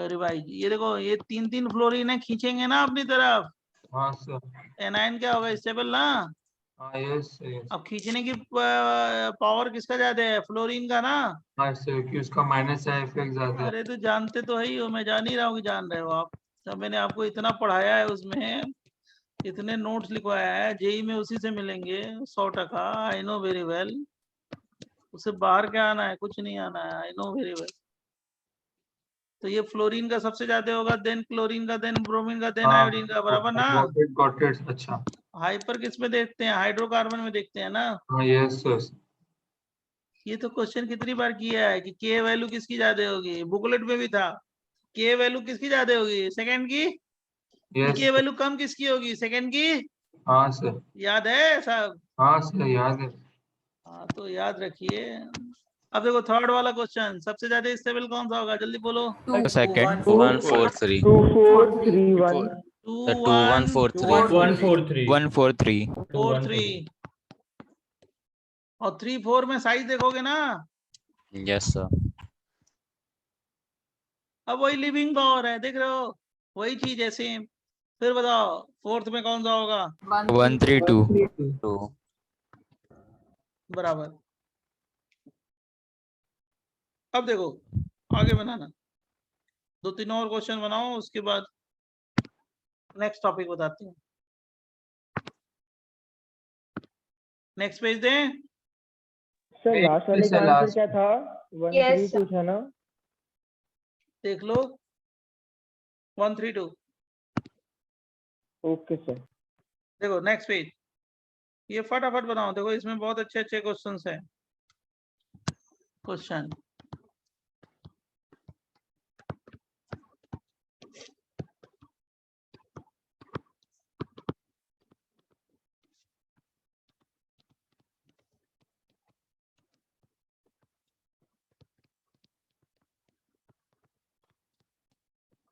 रिवाइज। ये देखो, ये 3 फ्लोरीन है, खींचेंगे ना अपनी तरफ, हाँ सर। एनायन क्या होगा? स्टेबल ना। हाँ यस यस। अब खींचने की पावर किसका ज्यादा है? फ्लोरीन का ना। हाँ सर, कि उसका माइनस है इफेक्ट ज्यादा है। अरे तो जानते तो है ही हो, मैं जान ही रहा हूँ कि जान रहे हो आप, तो मैंने आपको इतना पढ़ाया है, उसमें इतने नोट्स लिखवाया है, जेई में उसी से मिलेंगे 100%। आई नो वेरी वेल, उससे बाहर क्या आना है? कुछ नहीं आना है, आई नो वेरी वेल। तो ये फ्लोरीन का सबसे ज्यादा होगा, देन क्लोरीन का, देन ब्रोमीन का, देन आयोडीन का, बराबर ना। Got it. अच्छा। हाइपर किस में देखते हैं? हाइड्रोकार्बन में देखते हैं ना। हाँ यस सर। ये तो क्वेश्चन कितनी बार किया है कि के वैल्यू किसकी ज्यादा होगी, बुकलेट में भी था। के वैल्यू किसकी ज्यादा होगी? सेकंड की। यस। के वैल्यू कम किसकी होगी? सेकंड की। हाँ सर। याद है सब? हाँ सर याद है। हाँ, तो याद रखिए। अब देखो थर्ड वाला क्वेश्चन, सबसे ज्यादा स्टेबल कौन सा होगा? जल्दी बोलो। Second. 143 2 the 1 2143 143 4 3 और 3 4 में साइज देखोगे ना, yes sir अब वही लिविंग पावर है, देख रहे हो, वही चीज है सेम। फिर बताओ फोर्थ में कौन सा होगा? 132 2 बराबर। अब देखो आगे बनाना, 2-3 और क्वेश्चन बनाओ, उसके बाद नेक्स्ट टॉपिक बताते हैं। नेक्स्ट पेज दें। सर लास्ट वाले का आंसर क्या था? 132 था ना? देख लो, 132। Okay sir. देखो नेक्स्ट पेज, ये फटाफट बनाओ। देखो इसमें बहुत अच्छे अच्छे क्वेश्चंस हैं। क्वेश्चन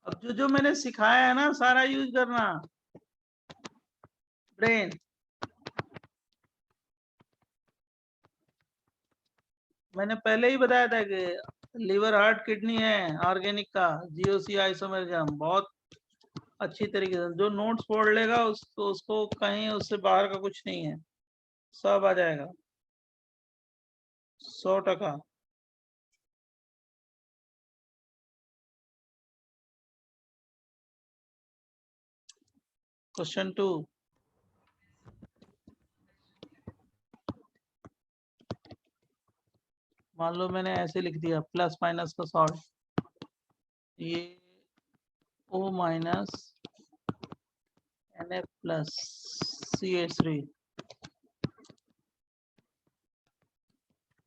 अब जो मैंने सिखाया है ना सारा यूज करना। ब्रेन, मैंने पहले ही बताया था कि लिवर हार्ट किडनी है ऑर्गेनिक का, जीओसी आइसोमेरिज्म बहुत अच्छी तरीके से। जो नोट्स पढ़ लेगा उसको कहीं उससे बाहर का कुछ नहीं है, सब आ जाएगा 100%। क्वेश्चन 2, मान लो मैंने ऐसे लिख दिया प्लस माइनस का सॉल्ट, ये O minus NF plus CH3,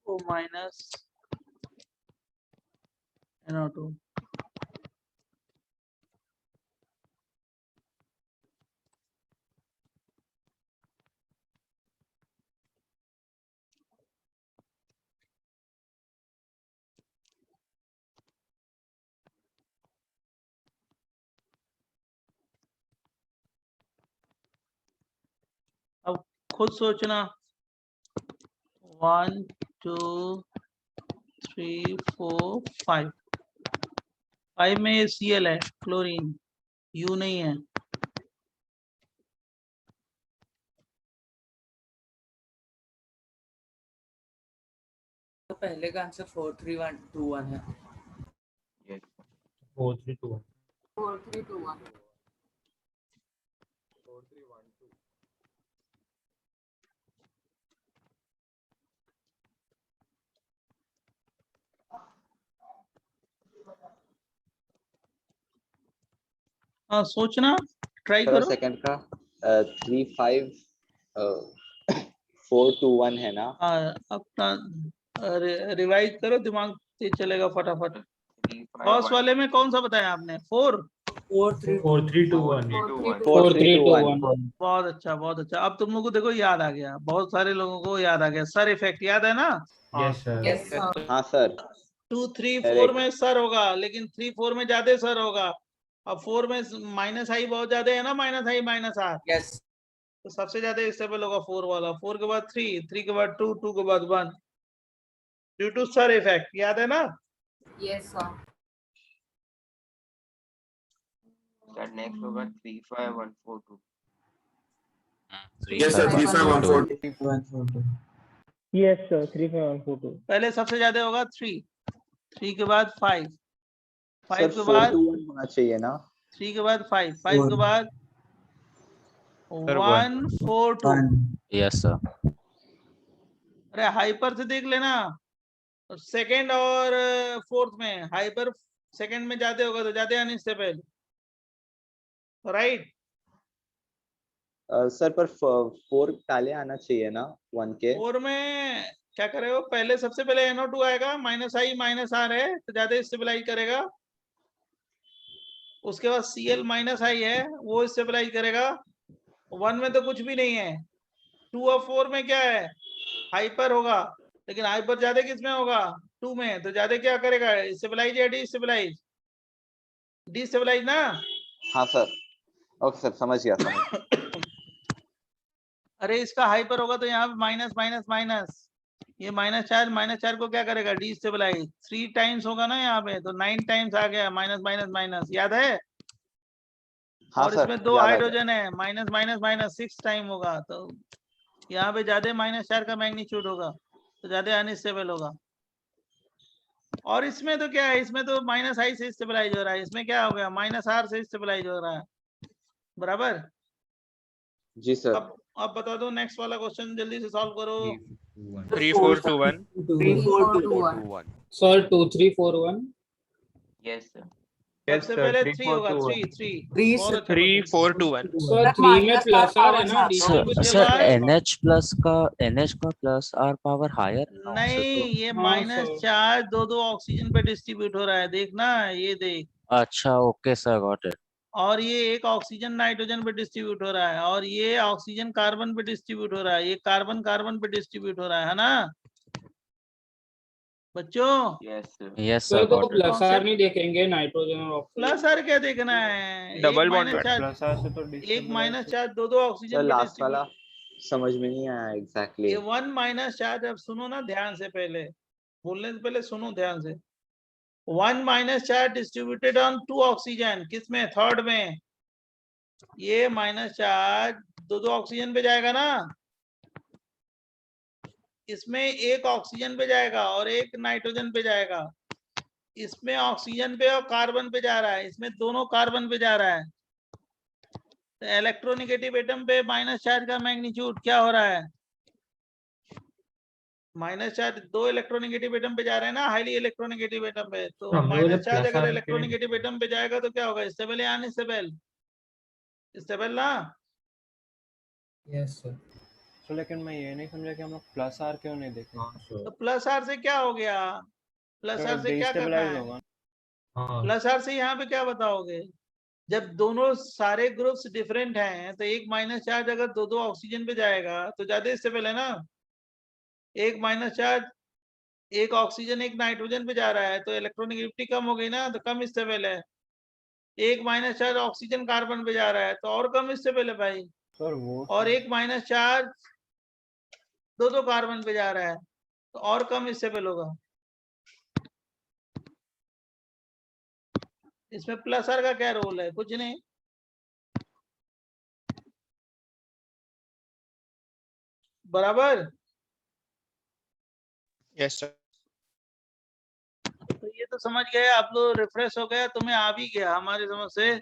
O minus NO2। अब खुद सोचना, 1 2 3 4 5, 5 में ये Cl है क्लोरीन, U नहीं है। तो पहले का आंसर 43121 है। 4321 4321। हाँ सोचना, ट्राई सर करो। सेकंड का 35421 है ना? हाँ अपना रिवाइज करो, दिमाग तेज चलेगा फटाफट। फर्स्ट वाले में कौन सा बताया आपने? 4। 4321 बहुत अच्छा बहुत अच्छा। अब तुम लोगों को देखो याद आ गया, बहुत सारे लोगों को याद आ गया। सर इफेक्ट याद है ना? Yes sir. हाँ सर। 2 3 4 Correct. में सर होगा, लेकिन 3 4 में ज्यादा सर होगा। अब 4 में माइनस आई बहुत ज्यादा है ना, minus I minus R, yes. तो सबसे ज्यादा स्टेबल होगा 4 वाला। 4 के बाद 3, 3 के बाद 2, 2 के बाद 1, ड्यू टू सर इफेक्ट। याद है ना? Yes sir. सर नेक्स्ट होगा 35142। Yes, sir, 35142। 142। Yes sir 35142। पहले सबसे ज्यादा होगा 3, 3 के बाद 5, 5 सर के बाद 421 होना चाहिए ना? 3 के बाद 5, 5 के बाद 1 4 2। Yes, sir. अरे हाइपर से देख लेना, सेकंड और फोर्थ में हाइपर सेकंड में ज्यादा होगा तो ज्यादा अनस्टेबल, राइट? सर पर 4 पहले आना चाहिए ना 1 के? 4 में क्या करे हो, पहले सबसे पहले NO2 आएगा, माइनस आई माइनस आर है तो ज्यादा स्टेबलाइज करेगा। उसके बाद Cl माइनस आई है, वो स्टेबलाइज करेगा। 1 में तो कुछ भी नहीं है। 2 और 4 में क्या है, हाइपर होगा, लेकिन हाइपर ज्यादा किस में होगा? 2 में, तो ज्यादा क्या करेगा, स्टेबलाइज या डिस्टेबलाइज? डिस्टेबलाइज ना। हाँ सर। ओके सर, समझ गया समझ। अरे इसका हाइपर होगा तो यहाँ पे माइनस माइनस माइनस, ये माइनस चार्ज को क्या करेगा, डिस्टेबलाइज। 3 टाइम्स होगा ना यहाँ पे, तो 9 टाइम्स आ गया, माइनस माइनस माइनस, याद है? हाँ और सर, इसमें 2 याद आ गया। हाइड्रोजन है, माइनस माइनस माइनस 6 टाइम होगा, तो यहाँ पे ज्यादा माइनस चार्ज का मैग्नीट्यूड होगा, तो ज्यादा अनस्टेबल होगा। और इसमें तो क्या है, इसमें तो माइनस आई से स्टेबलाइज हो रहा है, इसमें क्या हो गया, माइनस आर से स्टेबलाइज हो रहा है, बराबर? जी सर। अब बता दो नेक्स्ट वाला क्वेश्चन, जल्दी से सॉल्व करो। 3421. 3421। सर 2341। Yes sir. Yes, सबसे sir. पहले 3, 3 4, होगा, 2, 3 1. 3 3 बहुत अच्छा 3, क्वेश्चन। 4, 2, 1. सर 3 में प्लस आर है ना, माइनस DC सर में सर बाद- NH प्लस का प्लस आर पावर हायर नहीं, ये हाँ, माइनस सर। चार्ज दो ऑक्सीजन पे डिस्ट्रीब्यूट हो रहा है, देखना ये देख। अच्छा ओके सर गॉट इट और ये एक ऑक्सीजन नाइट्रोजन पे डिस्ट्रीब्यूट हो रहा है, और ये ऑक्सीजन कार्बन पे डिस्ट्रीब्यूट हो रहा है, ये कार्बन कार्बन पे डिस्ट्रीब्यूट हो रहा है ना बच्चों? Yes, sir. Yes sir sir तो गॉट इट प्लस आर नहीं देखेंगे नाइट्रोजन और प्लस ऑक्सीजन। आर क्या देखना है? Double एक bond माइनस पर। चार्ज, प्लस आर से तो एक destabilize माइनस हो- चार्ज दो Sir, ऑक्सीजन पे last वाला डिस्ट्रीब्यूट। समझ में नहीं आया exactly. ये 1 माइनस चार्ज, अब सुनो ना ध्यान से, पहले बोलने से पहले सुनो ध्यान से। 1 minus charge distributed on 2 oxygen, किस में? थर्ड में। ये माइनस चार्ज दो ऑक्सीजन पे जाएगा ना, इसमें एक ऑक्सीजन पे जाएगा और एक नाइट्रोजन पे जाएगा, इसमें ऑक्सीजन पे और कार्बन पे जा रहा है, इसमें दोनों कार्बन पे जा रहा है। तो इलेक्ट्रोनेगेटिव एटम पे माइनस चार्ज का मैग्नीट्यूड क्या हो रहा है? माइनस चार्ज दो इलेक्ट्रोनेगेटिव एटम पे जा रहे हैं ना, हाईली इलेक्ट्रोनेगेटिव एटम पे, तो माइनस चार्ज अगर इलेक्ट्रोनेगेटिव एटम पे जाएगा तो क्या होगा? स्टेबल या अनस्टेबल? स्टेबल ना। Yes sir. तो लेकिन मैं ये नहीं समझा कि हम लोग प्लस आर क्यों नहीं देखें? तो प्लस आर से क्या हो गया? प्लस आर से क्या करना डिस्टेबलाइज है? होगा। प्लस आर से यहाँ पे क्या बताओगे? जब दोनों सारे ग्रुप्स डिफरेंट हैं तो एक माइनस चार्ज अगर दो ऑक्सीजन पे जाएगा तो ज्यादा स्टेबल है ना। एक माइनस चार्ज एक ऑक्सीजन एक नाइट्रोजन पे जा रहा है तो इलेक्ट्रोनेगेटिविटी कम हो गई ना, तो कम स्टेबल है। एक माइनस चार्ज ऑक्सीजन कार्बन पे जा रहा है तो और कम स्टेबल है भाई। सर वो और एक माइनस चार्ज दो कार्बन पे जा रहा है तो और कम स्टेबल होगा। इसमें प्लस आर का क्या रोल है? कुछ नहीं। बराबर। Yes, sir. तो ये तो समझ गए आप लोग, रिफ्रेश हो गया, तुम्हें आ भी गया हमारी समझ से,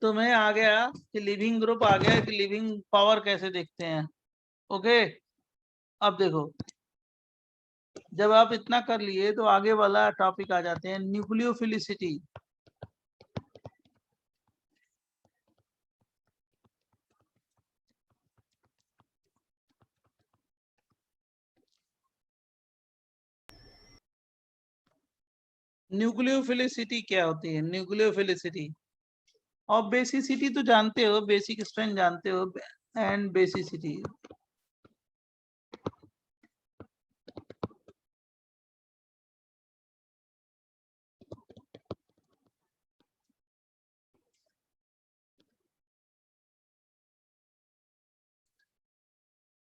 तुम्हें आ गया कि लिविंग ग्रुप आ गया कि लिविंग पावर कैसे देखते हैं। ओके, अब देखो, जब आप इतना कर लिए तो आगे वाला टॉपिक आ जाते हैं, न्यूक्लियोफिलिसिटी। न्यूक्लियोफिलिसिटी क्या होती है? न्यूक्लियोफिलिसिटी और बेसिसिटी तो जानते हो, बेसिक स्ट्रेंथ जानते हो, एंड बेसिसिटी।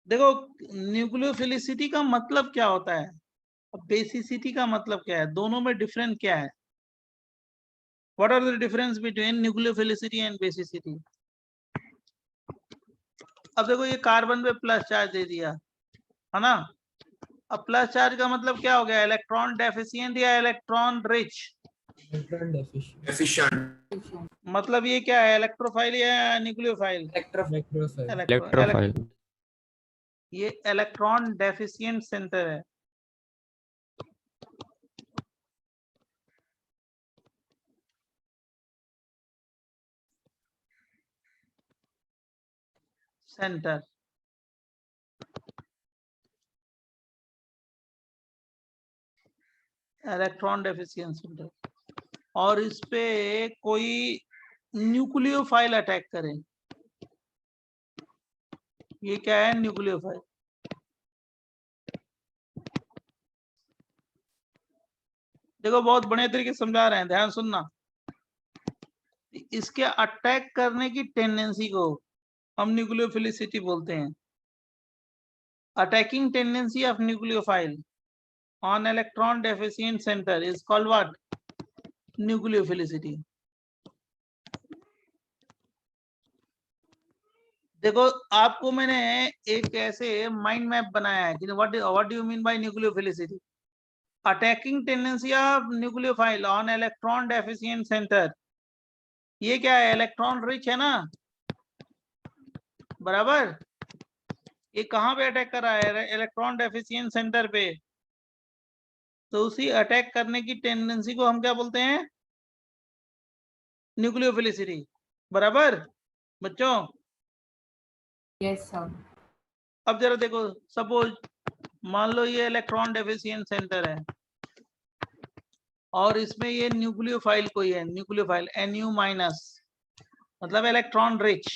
देखो, न्यूक्लियोफिलिसिटी का मतलब क्या होता है, बेसिसिटी का मतलब क्या है, दोनों में डिफरेंस क्या है? What are the difference between nucleophilicity and basicity? अब देखो, ये कार्बन पे प्लस चार्ज दे दिया है ना। अब प्लस चार्ज का मतलब क्या हो गया? इलेक्ट्रॉन डेफिशिएंट या इलेक्ट्रॉन रिच? मतलब ये क्या है, इलेक्ट्रोफाइल या न्यूक्लियोफाइल? इलेक्ट्रोफाइल ये इलेक्ट्रॉन डेफिशिएंट सेंटर है। सेंटर इलेक्ट्रॉन डेफिशिएंट सेंटर, और इस पे कोई न्यूक्लियोफाइल अटैक करे, ये क्या है? न्यूक्लियोफाइल। देखो, बहुत बढ़िया तरीके से समझा रहे हैं, ध्यान सुनना। इसके अटैक करने की टेंडेंसी को हम न्यूक्लियोफिलिसिटी बोलते हैं। Attacking tendency of nucleophile on electron deficient center is called what? Nucleophilicity. देखो, आपको मैंने एक ऐसे माइंड मैप बनाया है कि what do you mean by nucleophilicity? Attacking tendency of nucleophile on electron deficient centre, ये क्या है? इलेक्ट्रॉन रिच है ना, बराबर। ये कहां पे अटैक कर रहा है? इलेक्ट्रॉन डेफिशिएंट सेंटर पे। तो उसी अटैक करने की टेंडेंसी को हम क्या बोलते हैं? न्यूक्लियोफिलिसिटी, बराबर बच्चों? Yes, sir. अब जरा देखो, सपोज मान लो ये इलेक्ट्रॉन डेफिशिएंट सेंटर है और इसमें ये न्यूक्लियोफाइल कोई है, न्यूक्लियोफाइल Nu माइनस, मतलब इलेक्ट्रॉन रिच,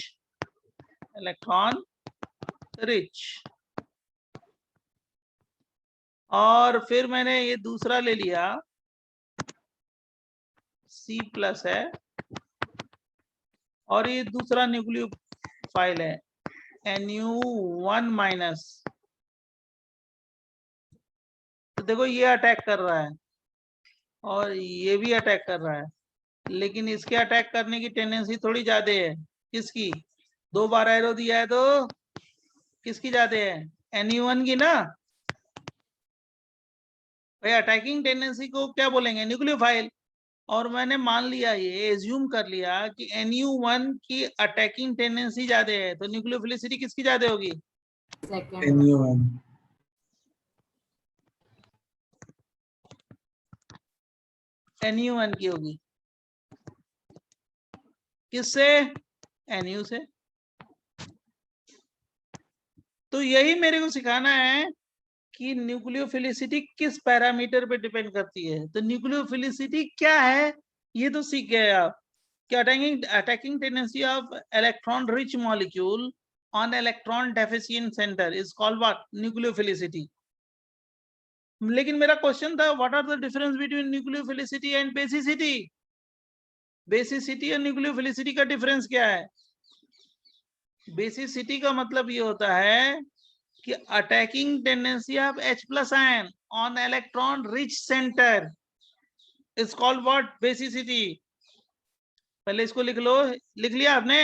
इलेक्ट्रॉन रिच। और फिर मैंने ये दूसरा ले लिया, C प्लस है और ये दूसरा न्यूक्लियोफाइल है Nu1 माइनस। तो देखो ये अटैक कर रहा है और ये भी अटैक कर रहा है, लेकिन इसके अटैक करने की टेंडेंसी थोड़ी ज्यादा है। किसकी? 2 बार एरो दिया है तो किसकी ज्यादा है? Nu1 की ना भाई। अटैकिंग टेंडेंसी को क्या बोलेंगे? न्यूक्लियोफाइल। और मैंने मान लिया, ये एज्यूम कर लिया कि Nu1 की अटैकिंग टेंडेंसी ज्यादा है, तो न्यूक्लियोफिलिसिटी किसकी ज्यादा होगी? Second. Nu1. Nu1 की होगी। किससे? Nu से। तो यही मेरे को सिखाना है कि न्यूक्लियोफिलिसिटी किस पैरामीटर पे डिपेंड करती है। तो न्यूक्लियोफिलिसिटी क्या है ये तो सीख गए आप कि attacking tendency of electron rich molecule on electron deficient center is called what? Nucleophilicity. लेकिन मेरा क्वेश्चन था, what are the difference between nucleophilicity and basicity? Basicity और न्यूक्लियोफिलिसिटी का डिफरेंस क्या है? बेसिसिटी का मतलब ये होता है कि attacking tendency of H plus ion on electron rich center is called what? Basicity. पहले इसको लिख लो, लिख लिया आपने?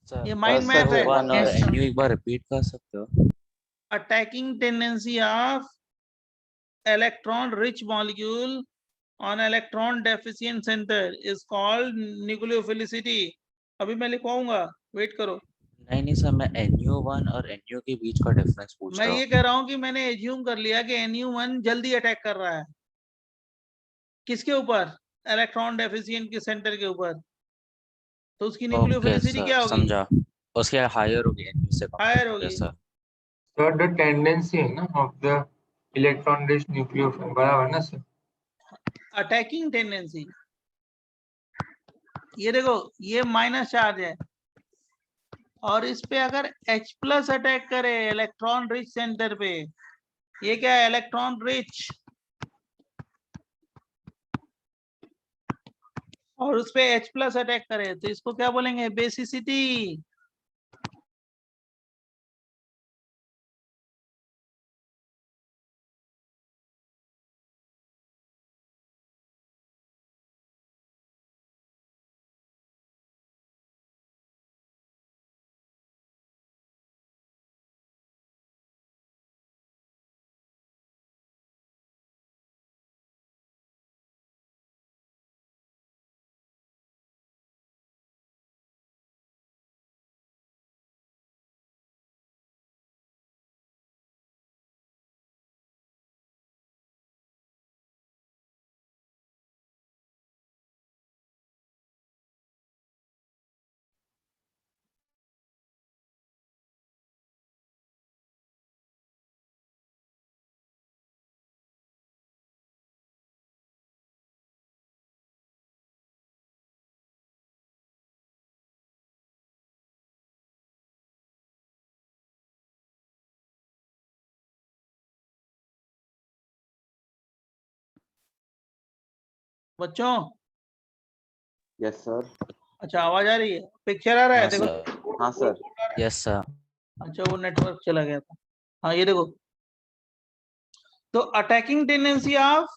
सर ये माइंड सर मैप वो है। वन और Yes, sir. NU एक बार रिपीट कर सकते हो? Attacking tendency of electron rich molecule on electron deficient center is called nucleophilicity. अभी मैं लिखवाऊंगा, वेट करो। नहीं सर, मैं NU1 और NU के बीच का डिफरेंस पूछ मैं रहा ये हूँ। कह रहा हूं कि मैंने एज्यूम कर लिया कि Nu1 जल्दी अटैक कर रहा है। किसके ऊपर? इलेक्ट्रॉन डेफिशिएंट के सेंटर के ऊपर। तो उसकी ओके न्यूक्लियोफिलिसिटी सर, क्या होगी? समझा। उसके हायर होगी NU से हायर कंपेयर। होगी। Yes sir. Sir, the tendency है ना of the electron rich nucleophile, बराबर ना sir? अटैकिंग टेंडेंसी, ये देखो ये माइनस चार्ज है और इस पे अगर H प्लस अटैक करे इलेक्ट्रॉन रिच सेंटर पे, ये क्या है? Electron rich. और उस पे H प्लस अटैक करे तो इसको क्या बोलेंगे? बेसिसिटी। बच्चों, Yes, sir. अच्छा आवाज आ रही है? पिक्चर आ रहा है? हाँ देखो सर। हाँ sir. Yes sir. अच्छा वो नेटवर्क चला गया था। हाँ ये देखो, तो attacking tendency of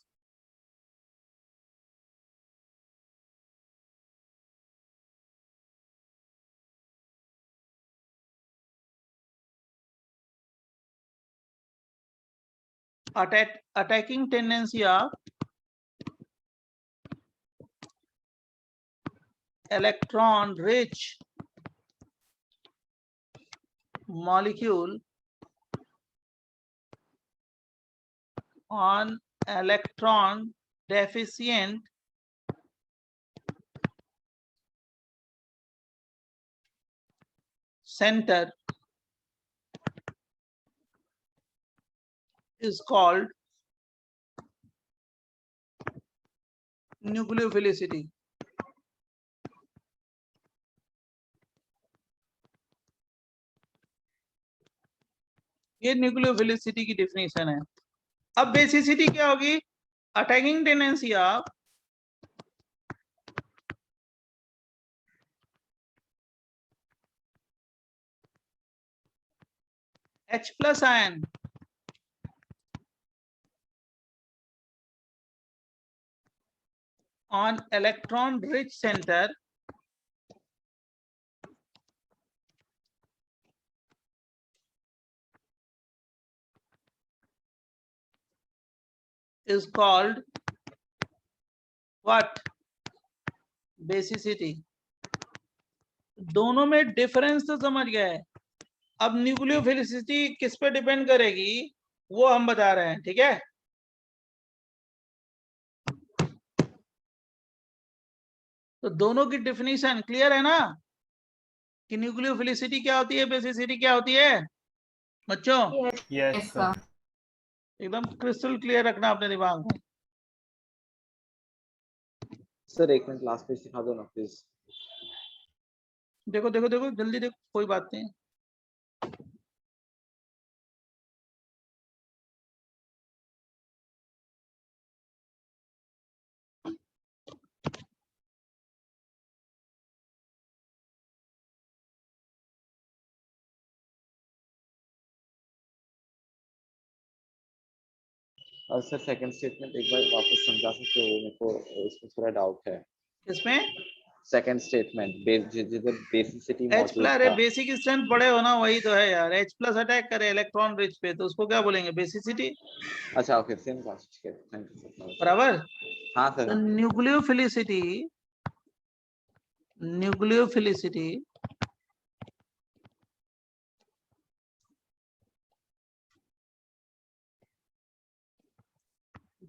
attacking tendency of electron rich molecule on electron deficient center is called nucleophilicity. ये न्यूक्लियोफिलिसिटी की डेफिनेशन है। अब बेसिसिटी क्या होगी? Attacking tendency of H plus ion on electron rich center is called what? Basicity. दोनों में difference तो समझ गए। अब न्यूक्लियोफिलिसिटी किस पे डिपेंड करेगी वो हम बता रहे हैं, ठीक है? तो दोनों की डेफिनेशन क्लियर है ना कि न्यूक्लियोफिलिसिटी क्या होती है, बेसिसिटी क्या होती है बच्चों? Yes sir. एकदम क्रिस्टल क्लियर रखना अपने दिमाग में। सर एक मिनट लास्ट पेज दिखा दो ना प्लीज। देखो देखो देखो जल्दी देखो, कोई बात नहीं। सर सेकंड स्टेटमेंट एक बार वापस समझा सकते हो? मेरे को इसमें थोड़ा डाउट है। इसमें सेकंड स्टेटमेंट जिधर बेसिसिटी H मौजूद प्लस था। बेसिक स्ट्रेंथ पढ़े हो ना, वही तो है यार। H प्लस अटैक करे इलेक्ट्रॉन रिच पे तो उसको क्या बोलेंगे? बेसिसिटी। अच्छा ओके, सेम बात। ठीक है, थैंक यू सर। बराबर। हाँ सर। तो nucleophilicity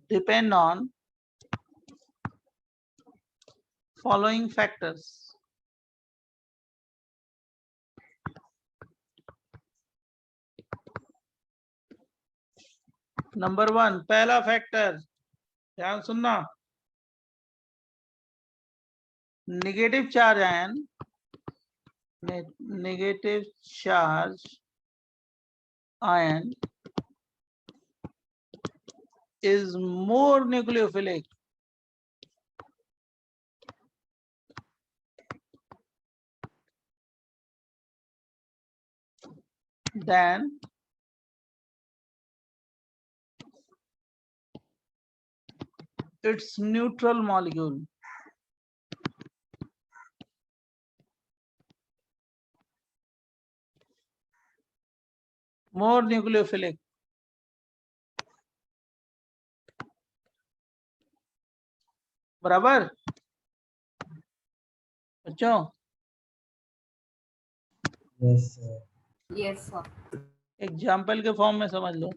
depend on following factors. Number 1, पहला फैक्टर ध्यान सुनना, negative charge ion, negative charge ion is more nucleophilic than its neutral molecule. More nucleophilic. बराबर बच्चों? Yes, sir. एग्जाम्पल के फॉर्म में समझ लो।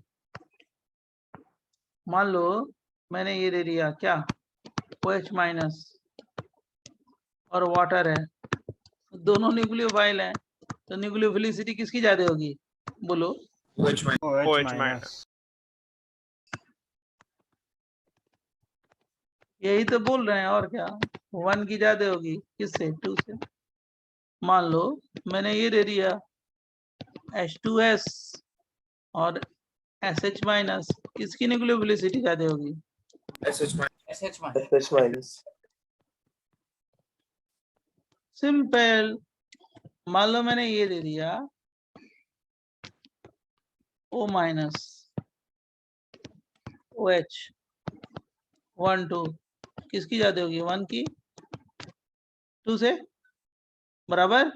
मान लो मैंने ये दे दिया क्या, OH माइनस और वाटर है, दोनों न्यूक्लियोफाइल हैं, तो न्यूक्लियोफिलिसिटी किसकी ज्यादा होगी बोलो? OH minus. यही तो बोल रहे हैं, और क्या? 1 की ज्यादा होगी, किससे? 2 से। मान लो मैंने ये दे दिया H2S और SH माइनस, किसकी न्यूक्लियोफिलिसिटी ज्यादा होगी? SH minus. सिंपल। मान लो मैंने ये दे दिया O माइनस OH 1 2, किसकी ज्यादा होगी? 1 की 2 से। बराबर।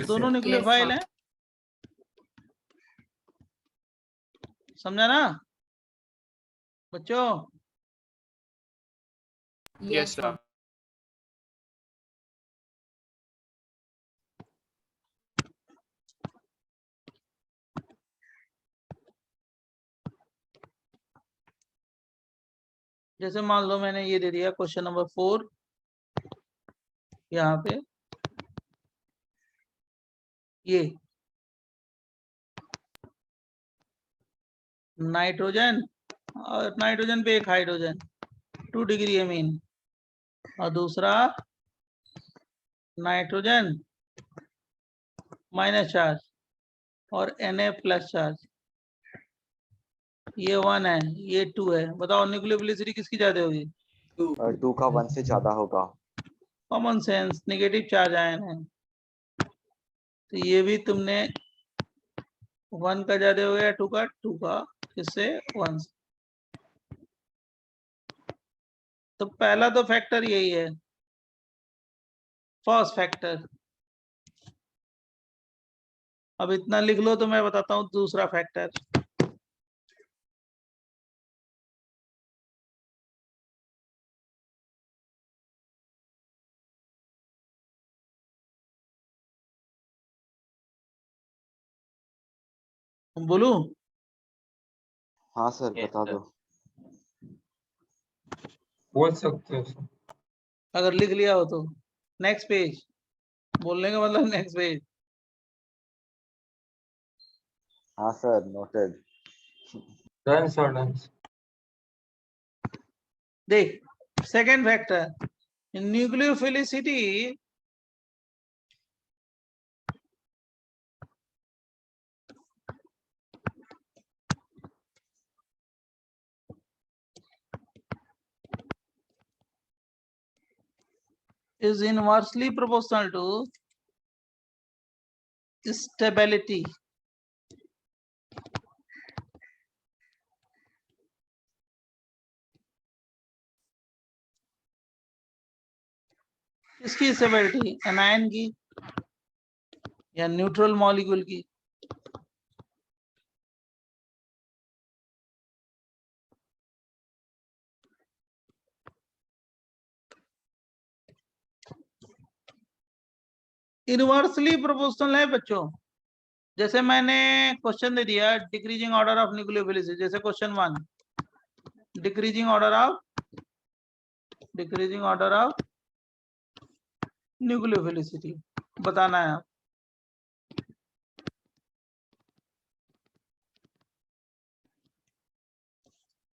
दोनों न्यूक्लियोफाइल हैं, समझा ना बच्चों? Yes sir. जैसे मान लो मैंने ये दे दिया क्वेश्चन नंबर 4, यहाँ पे ये नाइट्रोजन और नाइट्रोजन पे एक हाइड्रोजन 2 डिग्री अमीन, और दूसरा नाइट्रोजन माइनस चार्ज और Na प्लस चार्ज, ये 1 है, ये 2 है। बताओ न्यूक्लियोफिलिसिटी किसकी ज्यादा होगी? 2 का 1 से ज्यादा होगा। Common sense, negative charge ion है, तो ये भी तुमने 1 का ज्यादा हो गया, 2 का किससे? 1 से। तो पहला तो फैक्टर यही है, फर्स्ट फैक्टर। अब इतना लिख लो तो मैं बताता हूँ दूसरा फैक्टर। बोलूं? हाँ सर Yes, बता sir. दो। बोल सकते हो सर। अगर लिख लिया हो तो नेक्स्ट पेज, बोलने का मतलब नेक्स्ट पेज। हाँ sir noted. Done sir, done. देख, second factor, nucleophilicity is inversely proportional to stability. किसकी स्टेबिलिटी? एनायन की या न्यूट्रल मॉलिक्यूल की? इनवर्सली प्रोपोर्शनल है बच्चों। जैसे मैंने क्वेश्चन दे दिया, डिक्रीजिंग ऑर्डर ऑफ न्यूक्लियोफिलिसिटी, जैसे question 1, decreasing order of nucleophilicity बताना है।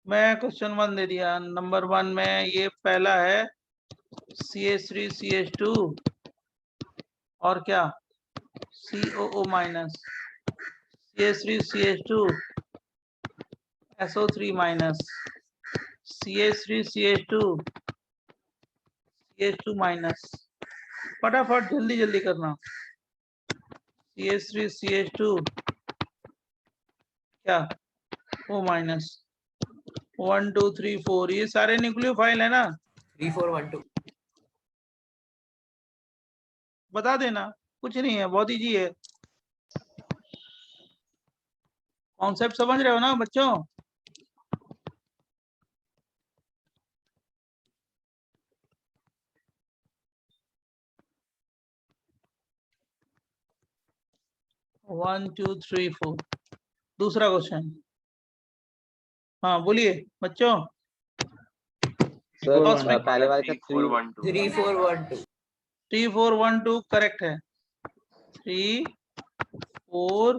मैं क्वेश्चन 1 दे दिया, नंबर 1 में ये पहला है CH3 CH2 और क्या COO minus, CH3 CH2 SO3 minus, CH3 CH2 CH2 minus. फटाफट जल्दी जल्दी करना। CH3 CH2 क्या O माइनस, 1 2 3 4, ये सारे न्यूक्लियोफाइल है ना? 3 4 1 2। बता देना, कुछ नहीं है, बहुत इजी है। कॉन्सेप्ट समझ रहे हो ना बच्चों? One two three four. दूसरा क्वेश्चन, हाँ बोलिए बच्चों। सर पहले वाले का 3 4 1 2 3 4 1 2। 3 4 1 2 करेक्ट है। 3 4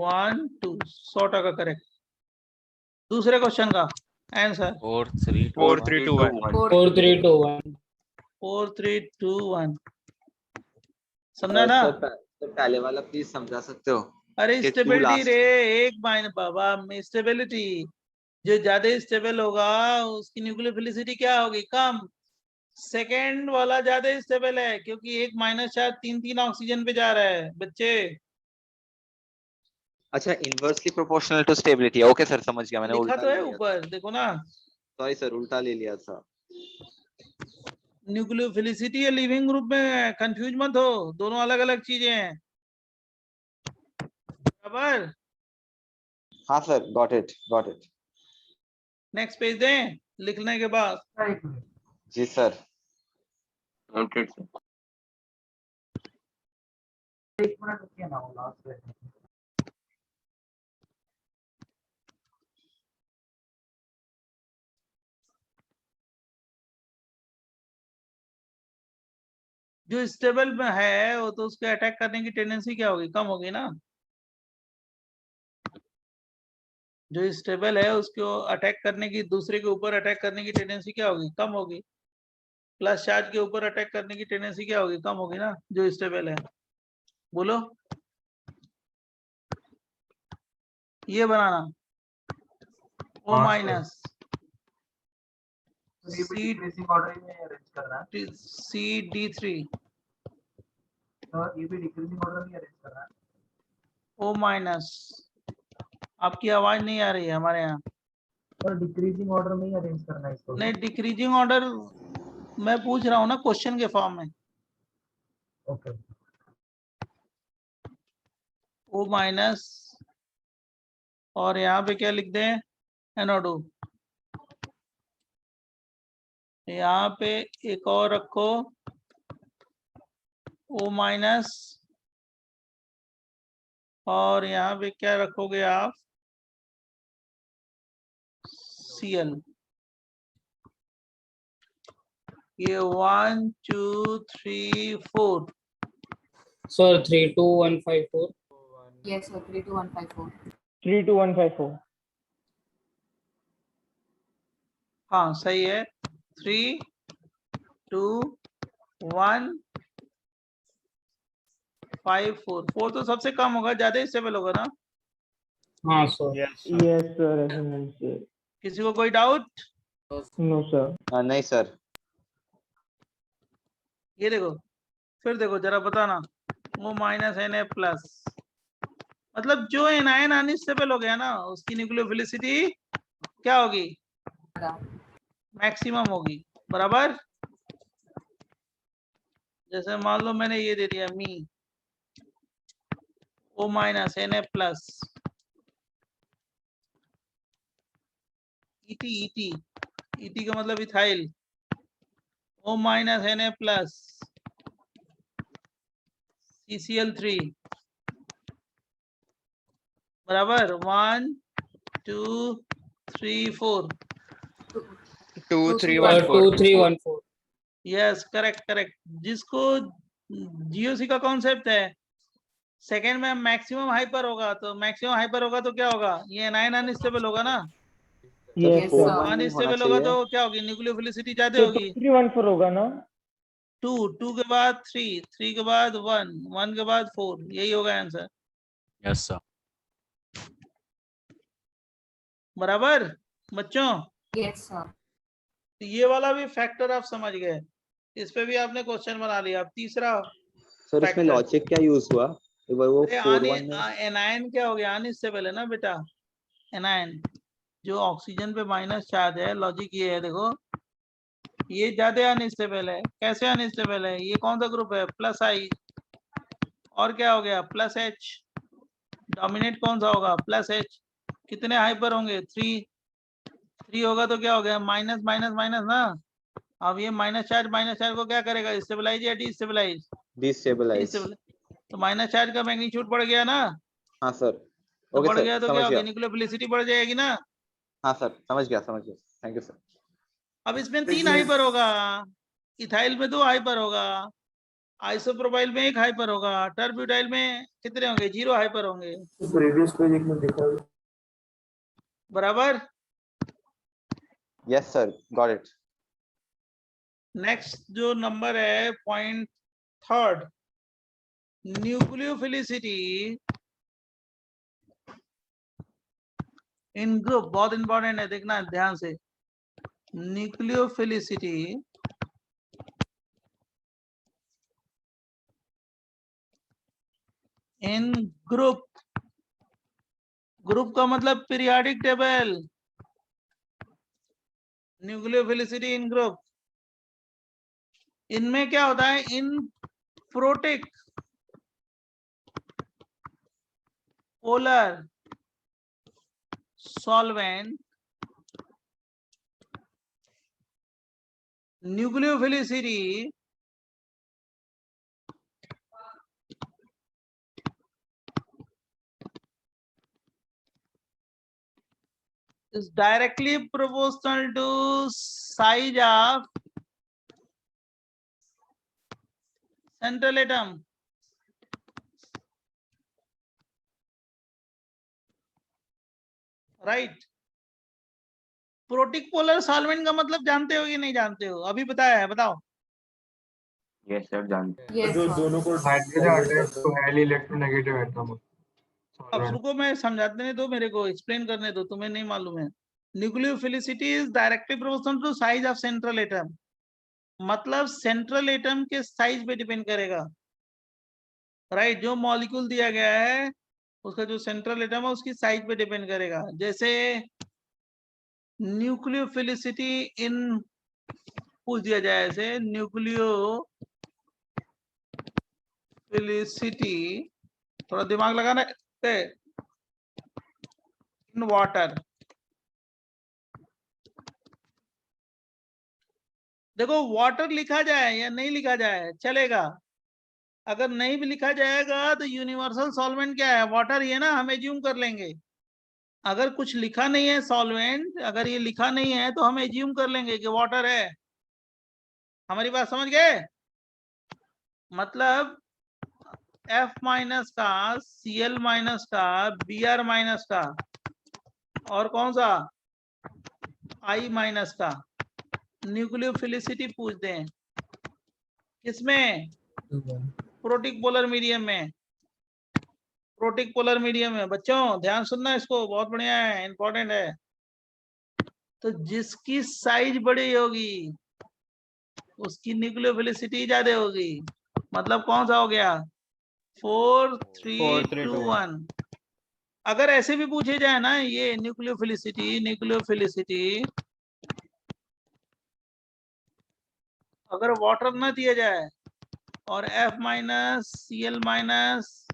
1 2 100% करेक्ट। दूसरे क्वेश्चन का आंसर 4 3 2 4 1 3 2 1 4 3 2 1। 4 3 2 1। समझा ना? सर पहले वाला प्लीज समझा सकते हो? अरे कि two स्टेबिलिटी last- रे, एक माइनस बाबा में स्टेबिलिटी, जो ज्यादा स्टेबल होगा उसकी न्यूक्लियोफिलिसिटी क्या होगी? कम। सेकेंड वाला ज्यादा स्टेबल है क्योंकि एक माइनस चार्ज 3 ऑक्सीजन पे जा रहा है बच्चे। अच्छा, inversely proportional to stability. Okay sir समझ गया, मैंने लिखा उल्टा तो है ले लिया। ऊपर, देखो ना। सॉरी सर, उल्टा ले लिया था। न्यूक्लियोफिलिसिटी या लिविंग ग्रुप में कंफ्यूज मत हो, दोनों अलग अलग चीजें हैं। बराबर? हाँ sir, got it got it. Next page दें लिखने के बाद। जी सर। Noted sir. जो स्टेबल में है वो तो उसके अटैक करने की टेंडेंसी क्या होगी? कम होगी ना। जो स्टेबल है उसको अटैक करने की, दूसरे के ऊपर अटैक करने की टेंडेंसी क्या होगी? कम होगी। प्लस चार्ज के ऊपर अटैक करने की टेंडेंसी क्या होगी? कम होगी ना, जो स्टेबल है। बोलो, ये बनाना ओ हाँ, माइनस डिक्रीजिंग ऑर्डर में अरेंज करना है सी डी थ्री और ये भी डिक्रीजिंग ऑर्डर में अरेंज करना है। ओ माइनस, आपकी आवाज नहीं आ रही है हमारे यहाँ। और डिक्रीजिंग ऑर्डर में ही अरेंज करना है इसको। नहीं, डिक्रीजिंग ऑर्डर मैं पूछ रहा हूँ ना, क्वेश्चन के फॉर्म में। ओके। ओ माइनस, और यहाँ पे क्या लिख दें? NO2। यहाँ पे एक और रखो O माइनस, और यहाँ पे क्या रखोगे आप? Cl। ये 1 2 3 4 सर 32154। Yes, sir. 32154. 32154. हाँ सही है। 3 2 1 5 4। 4 तो सबसे कम होगा, ज्यादा स्टेबल होगा ना। हाँ sir. Yes, sir. Resonance, sir. किसी को कोई डाउट? No, sir. नहीं सर। ये देखो, फिर देखो जरा बताना। O माइनस Na प्लस, मतलब जो एनायन अनस्टेबल हो गया ना, उसकी न्यूक्लियोफिलिसिटी क्या होगी? मैक्सिमम होगी, बराबर। जैसे मान लो मैंने ये दे दिया मी O minus Na plus ET का मतलब ethyl. O minus Na plus CCl3 बराबर 1 2 3 4। 2314 2314। Yes, correct correct. जिसको जीओसी का कॉन्सेप्ट है, सेकेंड में मैक्सिमम हाइपर होगा, तो मैक्सिमम हाइपर होगा तो क्या होगा? ये एनायन अनस्टेबल होगा ना। Yes, Yes, sir. sir. Unstable होगा तो क्या होगी? न्यूक्लियोफिलिसिटी ज्यादा तो होगी। 314 होगा ना? 2 के बाद 3 के बाद 1 के बाद 4, यही होगा आंसर, यस सर। बराबर बच्चों। Yes, sir. तो ये वाला भी फैक्टर आप समझ गए, इस पे भी आपने क्वेश्चन बना लिया। अब तीसरा सर इसमें factor। लॉजिक क्या यूज हुआ? एक बार वो अरे 41 में एनायन क्या हो गया? अनस्टेबल है ना बेटा। एनायन जो ऑक्सीजन पे माइनस चार्ज है, लॉजिक ये है देखो, ये ज्यादा अनस्टेबल है। कैसे अनस्टेबल है? ये कौन सा ग्रुप है? प्लस आई, और क्या हो गया? Plus H। डोमिनेट कौन सा होगा? Plus H। कितने हाइपर होंगे? 3 होगा तो क्या हो गया? माइनस माइनस माइनस ना। अब ये माइनस चार्ज को क्या करेगा? स्टेबलाइज या डिस्टेबलाइज? डिस्टेबलाइज। तो माइनस चार्ज का मैग्नीट्यूड बढ़ गया ना। हाँ सर। तो ओके बढ़ सर, गया तो क्या समझ होगी? गया। न्यूक्लियोफिलिसिटी बढ़ जाएगी ना। हाँ सर, समझ गया थैंक यू सर। अब इसमें 3 हाइपर होगा, इथाइल में 2 हाइपर होगा, आइसोप्रोपाइल में 1 हाइपर होगा, टर्ब्यूटाइल में कितने होंगे? 0 हाइपर होंगे, प्रीवियस पेज एक में देखा है। बराबर। Yes sir, got it. Next जो नंबर है, point third, nucleophilicity in group. बहुत इंपॉर्टेंट है, देखना ध्यान से। Nucleophilicity in group. ग्रुप का मतलब periodic table. Nucleophilicity in group, इनमें क्या होता है? In protic polar solvent nucleophilicity is directly proportional to size of central atom. Right. Protic polar solvent का मतलब जानते हो कि नहीं जानते हो? अभी बताया है, बताओ। यस सर जानते Yes, जो sir. दोनों को hydrogen attach to highly electronegative atom अब रुको, मैं समझाने दो, मेरे को एक्सप्लेन करने दो, तुम्हें नहीं मालूम है। Nucleophilicity is directly proportional to size of central atom, मतलब सेंट्रल एटम के साइज पे डिपेंड करेगा, राइट। जो मॉलिक्यूल दिया गया है उसका जो सेंट्रल एटम है उसकी साइज पे डिपेंड करेगा। जैसे न्यूक्लियोफिलिसिटी इन पूछ दिया जाए, ऐसे न्यूक्लियोफिलिसिटी, थोड़ा दिमाग लगाना है, इन वाटर। देखो वाटर लिखा जाए या नहीं लिखा जाए चलेगा, अगर नहीं भी लिखा जाएगा तो यूनिवर्सल सॉल्वेंट क्या है? वाटर ही है ना, हम एज्यूम कर लेंगे। अगर कुछ लिखा नहीं है सॉल्वेंट, अगर ये लिखा नहीं है तो हम एज्यूम कर लेंगे कि वाटर है। हमारी बात समझ गए? मतलब F माइनस का, Cl माइनस का, Br माइनस का, और कौन सा I माइनस का न्यूक्लियोफिलिसिटी पूछ दें, किसमें? प्रोटिक पोलर मीडियम में। प्रोटिक पोलर मीडियम में बच्चों ध्यान सुनना, इसको बहुत बढ़िया है, इंपॉर्टेंट है। तो जिसकी साइज बड़ी होगी उसकी न्यूक्लियोफिलिसिटी ज्यादा होगी, मतलब कौन सा हो गया? 4 3 2 1। अगर ऐसे भी पूछे जाए ना, ये न्यूक्लियोफिलिसिटी अगर वाटर ना दिया जाए और F minus, Cl minus,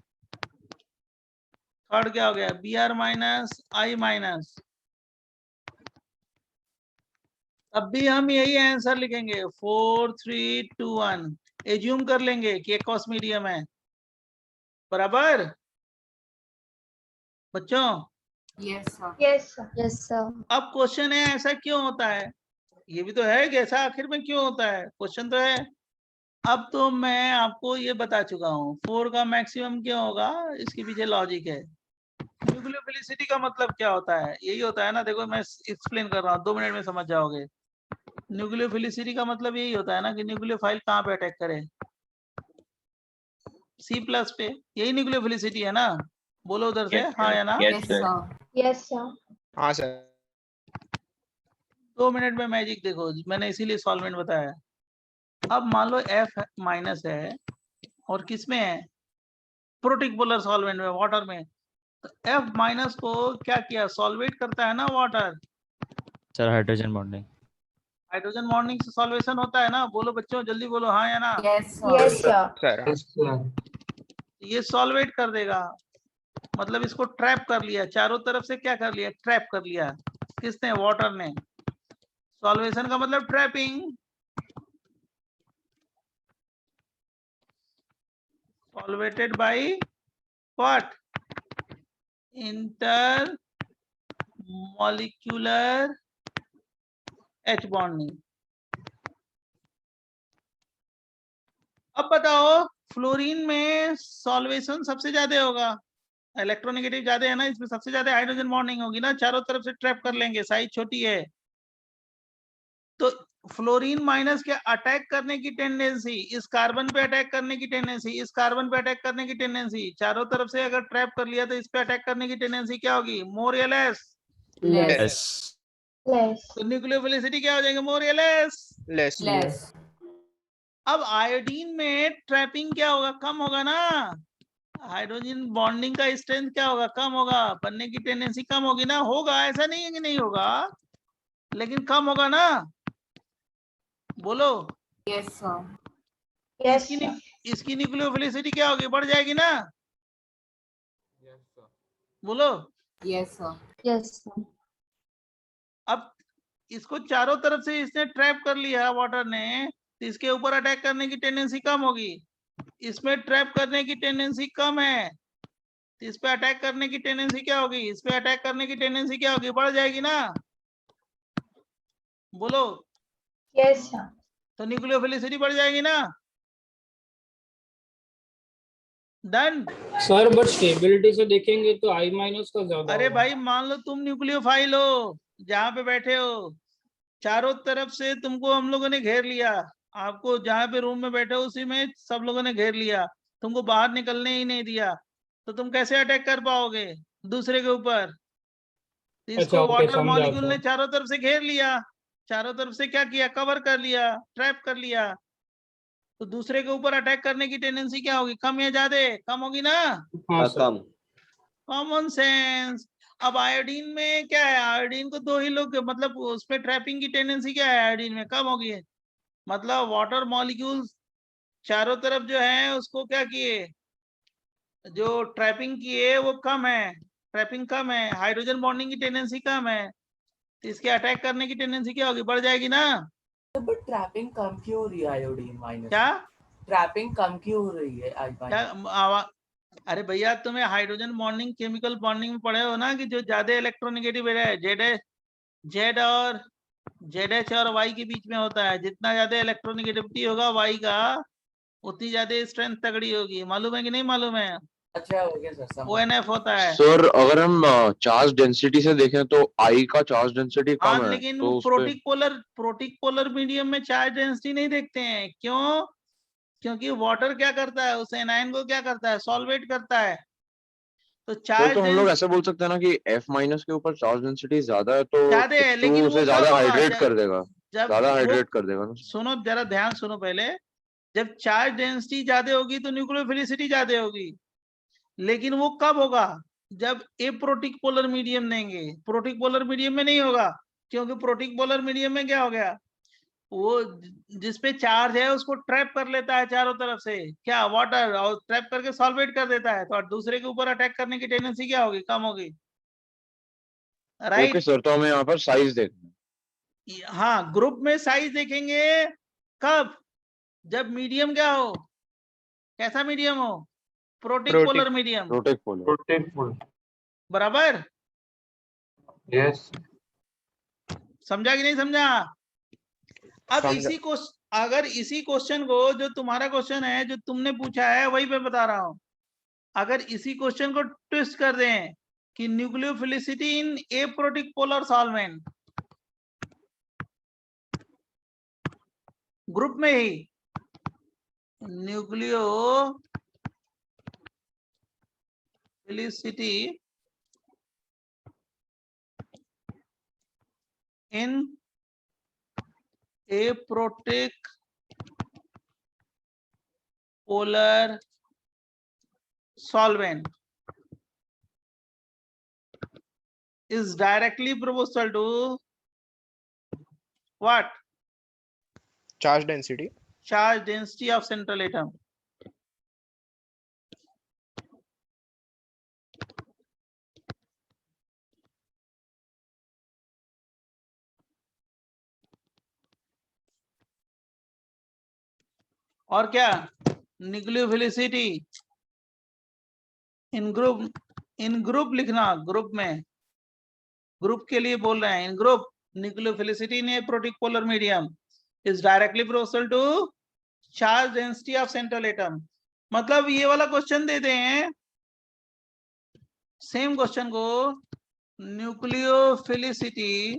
third क्या हो गया? Br माइनस, I माइनस, अब भी हम यही आंसर लिखेंगे 4 3 2 1, एज्यूम कर लेंगे कि एक्वस मीडियम है, बराबर बच्चों? Yes, sir. Yes, sir. Yes, sir. अब क्वेश्चन है ऐसा क्यों होता है, ये भी तो है कि ऐसा आखिर में क्यों होता है, क्वेश्चन तो है। अब तो मैं आपको ये बता चुका हूँ 4 का मैक्सिमम क्यों होगा, इसके पीछे लॉजिक है। न्यूक्लियोफिलिसिटी का मतलब क्या होता है? यही होता है ना, देखो मैं एक्सप्लेन कर रहा हूँ, 2 मिनट में समझ जाओगे। न्यूक्लियोफिलिसिटी का मतलब यही होता है ना कि न्यूक्लियोफाइल कहाँ पे अटैक करे? C+ पे, यही न्यूक्लियोफिलिसिटी है ना? बोलो उधर से हाँ या ना। Yes, sir. Yes, sir. हाँ सर। 2 मिनट में मैजिक देखो, मैंने इसीलिए सॉल्वेंट बताया। अब मान लो F माइनस है और किस में है? प्रोटिक पोलर सॉल्वेंट में, वाटर में। तो F माइनस को क्या किया? सॉल्वेट करता है ना water. Sir hydrogen bonding. Hydrogen bonding से सॉल्वेशन होता है ना? बोलो बच्चों जल्दी बोलो हाँ या ना। Yes, sir. Yes, sir. Sir. ये सॉल्वेट कर देगा, मतलब इसको ट्रैप कर लिया, चारों तरफ से क्या कर लिया? ट्रैप कर लिया। किसने? वाटर ने। सॉल्वेशन का मतलब trapping. Solvated by what? Inter molecular H bonding. अब बताओ फ्लोरीन में सॉल्वेशन सबसे ज्यादा होगा, इलेक्ट्रोनेगेटिव ज्यादा है ना, इसमें सबसे ज्यादा हाइड्रोजन बॉन्डिंग होगी ना, चारों तरफ से ट्रैप कर लेंगे, साइज छोटी है। तो फ्लोरीन माइनस के अटैक करने की टेंडेंसी, इस कार्बन पे अटैक करने की टेंडेंसी, इस कार्बन पे अटैक करने की टेंडेंसी, चारों तरफ से अगर ट्रैप कर लिया तो इस पे अटैक करने की टेंडेंसी क्या होगी? मोर या लेस? Less. Yes Less. तो न्यूक्लियोफिलिसिटी क्या हो जाएगी? मोर या लेस? लेस। Less. अब आयोडीन में ट्रैपिंग क्या होगा? कम होगा ना, हाइड्रोजन बॉन्डिंग का स्ट्रेंथ क्या होगा? कम होगा, बनने की टेंडेंसी कम होगी ना। होगा, ऐसा नहीं है कि नहीं होगा, लेकिन कम होगा ना। बोलो। Yes, sir. Yes, इसकी sir. इसकी न्यूक्लियोफिलिसिटी क्या होगी? बढ़ जाएगी ना। बोलो। Yes, sir. Yes, sir. अब इसको चारों तरफ से इसने ट्रैप कर लिया वाटर ने, तो इसके ऊपर अटैक करने की टेंडेंसी कम होगी। इसमें ट्रैप करने की टेंडेंसी कम है, तो इस पे अटैक करने की टेंडेंसी क्या होगी? इस पे अटैक करने की टेंडेंसी क्या होगी? बढ़ जाएगी ना। बोलो। Yes, sir. तो न्यूक्लियोफिलिसिटी बढ़ जाएगी ना। डन। सर बट स्टेबिलिटी से देखेंगे तो I माइनस का ज्यादा अरे होगा। भाई मान लो तुम न्यूक्लियोफाइल हो, जहां पे बैठे हो, चारों तरफ से तुमको हम लोगों ने घेर लिया, आपको जहां पे रूम में बैठे हो उसी में सब लोगों ने घेर लिया, तुमको बाहर निकलने ही नहीं दिया, तो तुम कैसे अटैक कर पाओगे दूसरे के ऊपर? तो अच्छा इसको ओके वाटर समझा मॉलिक्यूल ने सर। चारों तरफ से घेर लिया, चारों तरफ से क्या किया, कवर कर लिया, ट्रैप कर लिया, तो दूसरे के ऊपर अटैक करने की टेंडेंसी क्या होगी, कम या ज्यादा? कम होगी ना, हाँ सर। कम। Common sense. अब आयोडीन में क्या है, आयोडीन को दो ही लोग, मतलब उस पे ट्रैपिंग की टेंडेंसी क्या है, आयोडीन में कम होगी, मतलब वाटर मॉलिक्यूल्स चारों तरफ जो है उसको क्या किए, जो ट्रैपिंग किए वो कम है, ट्रैपिंग कम है, हाइड्रोजन बॉन्डिंग की टेंडेंसी कम है, तो इसके अटैक करने की टेंडेंसी क्या होगी, बढ़ जाएगी ना। बट ट्रैपिंग कम क्यों हो रही है आयोडीन माइनस? क्या ट्रैपिंग कम क्यों हो रही है आई क्या माइनस? अरे भैया तुम्हें हाइड्रोजन बॉन्डिंग, केमिकल बॉन्डिंग में पढ़े हो ना, कि जो ज्यादा इलेक्ट्रोनेगेटिव है, जेड और ZH और Y के बीच में होता है, जितना ज्यादा इलेक्ट्रोनेगेटिविटी होगा Y का, उतनी ज्यादा स्ट्रेंथ तगड़ी होगी, मालूम है कि नहीं मालूम है? अच्छा हो गया सर, समझ। ONF होता है। सर अगर हम चार्ज डेंसिटी से देखें तो आई का चार्ज डेंसिटी हाँ कम है, लेकिन तो उस पे प्रोटिक पोलर मीडियम में चार्ज डेंसिटी नहीं देखते हैं, क्यों? क्योंकि वाटर क्या करता है, उस एनायन को क्या करता है, सॉल्वेट करता है, तो सर चार्ज तो हम लोग ऐसे बोल सकते हैं ना कि F माइनस के ऊपर चार्ज डेंसिटी ज्यादा है, तो ज्यादा है, H2 लेकिन वो उसे कब ज्यादा होगा, हाइड्रेट कर देगा, जब ज्यादा वो, हाइड्रेट कर देगा ना। सुनो जरा ध्यान सुनो पहले, जब चार्ज डेंसिटी ज्यादा होगी तो न्यूक्लियोफिलिसिटी ज्यादा होगी, लेकिन वो कब होगा, जब एप्रोटिक पोलर मीडियम देंगे, प्रोटिक पोलर मीडियम में नहीं होगा, क्योंकि प्रोटिक पोलर मीडियम में क्या हो गया, वो जिसपे चार्ज है उसको ट्रैप कर लेता है चारों तरफ से, क्या, वाटर, और ट्रैप करके सॉल्वेट कर देता है, तो दूसरे के ऊपर अटैक करने की टेंडेंसी क्या होगी, कम होगी, ओके राइट? सर, तो हमें यहाँ पर साइज देखना है। हाँ, ग्रुप में साइज देखेंगे कब, जब मीडियम क्या हो, कैसा मीडियम हो, protic polar medium, protect polar. Protect. बराबर, यस। समझा कि नहीं समझा? अब समझा। अगर इसी क्वेश्चन को, जो तुम्हारा क्वेश्चन है जो तुमने पूछा है वही मैं बता रहा हूं, अगर इसी क्वेश्चन को ट्विस्ट कर दें कि nucleophilicity in aprotic polar solvent, group में ही nucleophilicity in aprotic polar solvent is directly proportional to what? Charge density. Charge density of central atom. और क्या, न्यूक्लियोफिलिसिटी इन ग्रुप लिखना, ग्रुप में, ग्रुप के लिए बोल रहे हैं, in group nucleophilicity in aprotic polar medium is directly proportional to charge density of central atom. मतलब ये वाला क्वेश्चन देते हैं, सेम क्वेश्चन को, न्यूक्लियोफिलिसिटी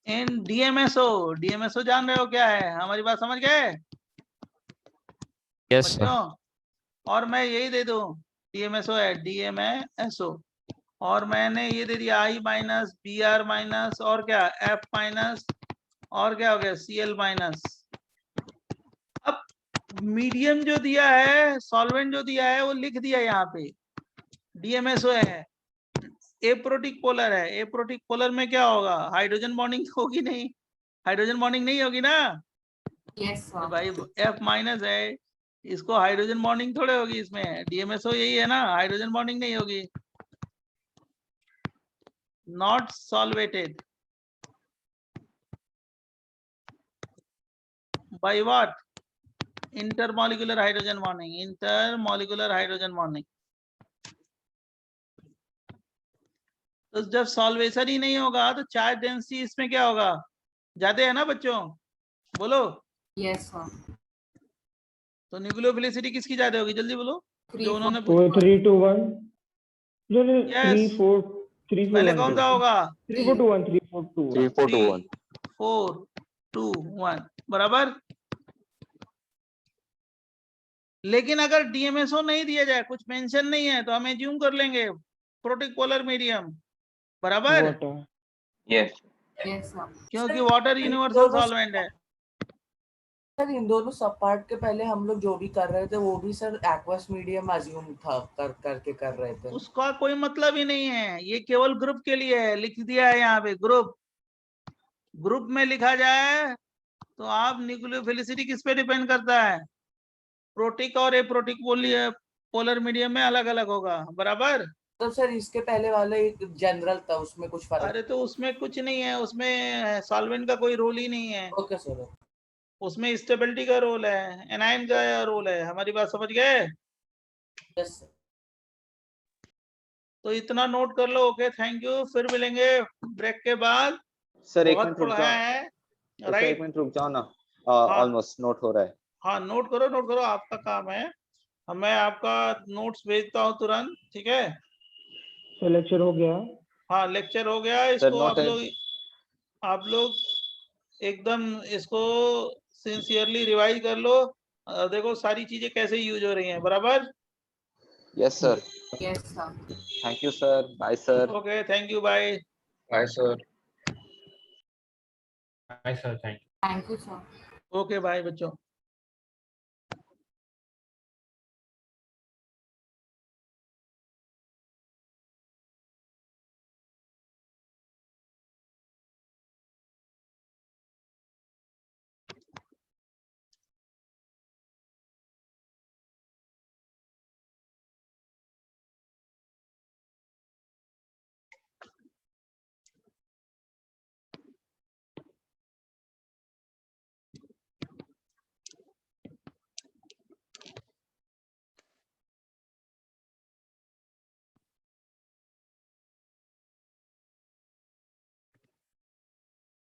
इन डीएमएसओ जान रहे हो क्या है, हमारी बात समझ गए यस सर। बच्चों? और मैं यही दे दूं, डीएमएसओ है, डीएमएसओ, और मैंने ये दे दिया आई माइनस, बी आर माइनस, और क्या, एफ माइनस, और क्या हो गया, सीएल माइनस। अब मीडियम जो दिया है, सॉल्वेंट जो दिया है वो लिख दिया यहाँ पे, डीएमएसओ है, एप्रोटिक पोलर है, एप्रोटिक पोलर में क्या होगा, हाइड्रोजन बॉन्डिंग होगी नहीं, हाइड्रोजन बॉन्डिंग नहीं होगी ना, यस तो सर। भाई एफ माइनस है, इसको हाइड्रोजन बॉन्डिंग थोड़े होगी, इसमें डीएमएसओ यही है ना, हाइड्रोजन बॉन्डिंग नहीं होगी, not solvated by what, intermolecular hydrogen bonding, intermolecular hydrogen bonding. तो जब सॉल्वेशन ही नहीं होगा तो चार्ज डेंसिटी इसमें क्या होगा, ज्यादा है ना बच्चों, बोलो। Yes sir. तो न्यूक्लियोफिलिसिटी किसकी ज्यादा होगी, जल्दी बोलो, 3, जो उन्होंने 4 पूछा। 3 2 1 जो Yes. 3 4 3 4 पहले 1 कौन सा होगा, 3 4 2 1 3 4 2 1 3 4 2 1 4 2 1 बराबर। लेकिन अगर डीएमएसओ नहीं दिया जाए, कुछ मेंशन नहीं है, तो हम एज्यूम कर लेंगे प्रोटिक पोलर मीडियम बराबर, water Yes. Yes, sir. क्योंकि वाटर यूनिवर्सल दोनों सॉल्वेंट है। सर इन दोनों सब पार्ट के पहले हम लोग जो भी कर रहे थे वो भी सर एक्वस मीडियम अज्यूम था करके कर रहे थे। उसका कोई मतलब ही नहीं है, ये केवल ग्रुप के लिए है, लिख दिया है यहाँ पे ग्रुप। ग्रुप में लिखा जाए तो आप न्यूक्लियोफिलिसिटी किस पे डिपेंड करता है, प्रोटिक और एप्रोटिक पोलर मीडियम में अलग अलग होगा बराबर। तो सर इसके पहले वाला एक जनरल था, उसमें कुछ फर्क? अरे तो उसमें कुछ नहीं है, उसमें सॉल्वेंट का कोई रोल ही नहीं है। Okay sir. उसमें स्टेबिलिटी का रोल है, एनाइन का रोल है, हमारी बात समझ गए। Yes sir. तो इतना नोट कर लो। ओके थैंक यू, फिर मिलेंगे ब्रेक के बाद। सर एक बहुत मिनट रुक पढ़ाया जाओ, है सर एक राइट। मिनट रुक जाओ ना, हाँ ऑलमोस्ट नोट हो रहा है। हाँ नोट करो आपका काम है। मैं आपका नोट्स भेजता हूँ तुरंत, ठीक है। तो लेक्चर हो गया। हाँ लेक्चर हो गया, सर इसको नोट है। आप लोग एकदम इसको सिंसियरली रिवाइज कर लो। देखो सारी चीजें कैसे यूज हो रही हैं बराबर। Yes sir, Yes, sir. Thank you sir, bye sir. Okay thank you bye. Bye, sir. Thank you, sir. Okay bye बच्चों।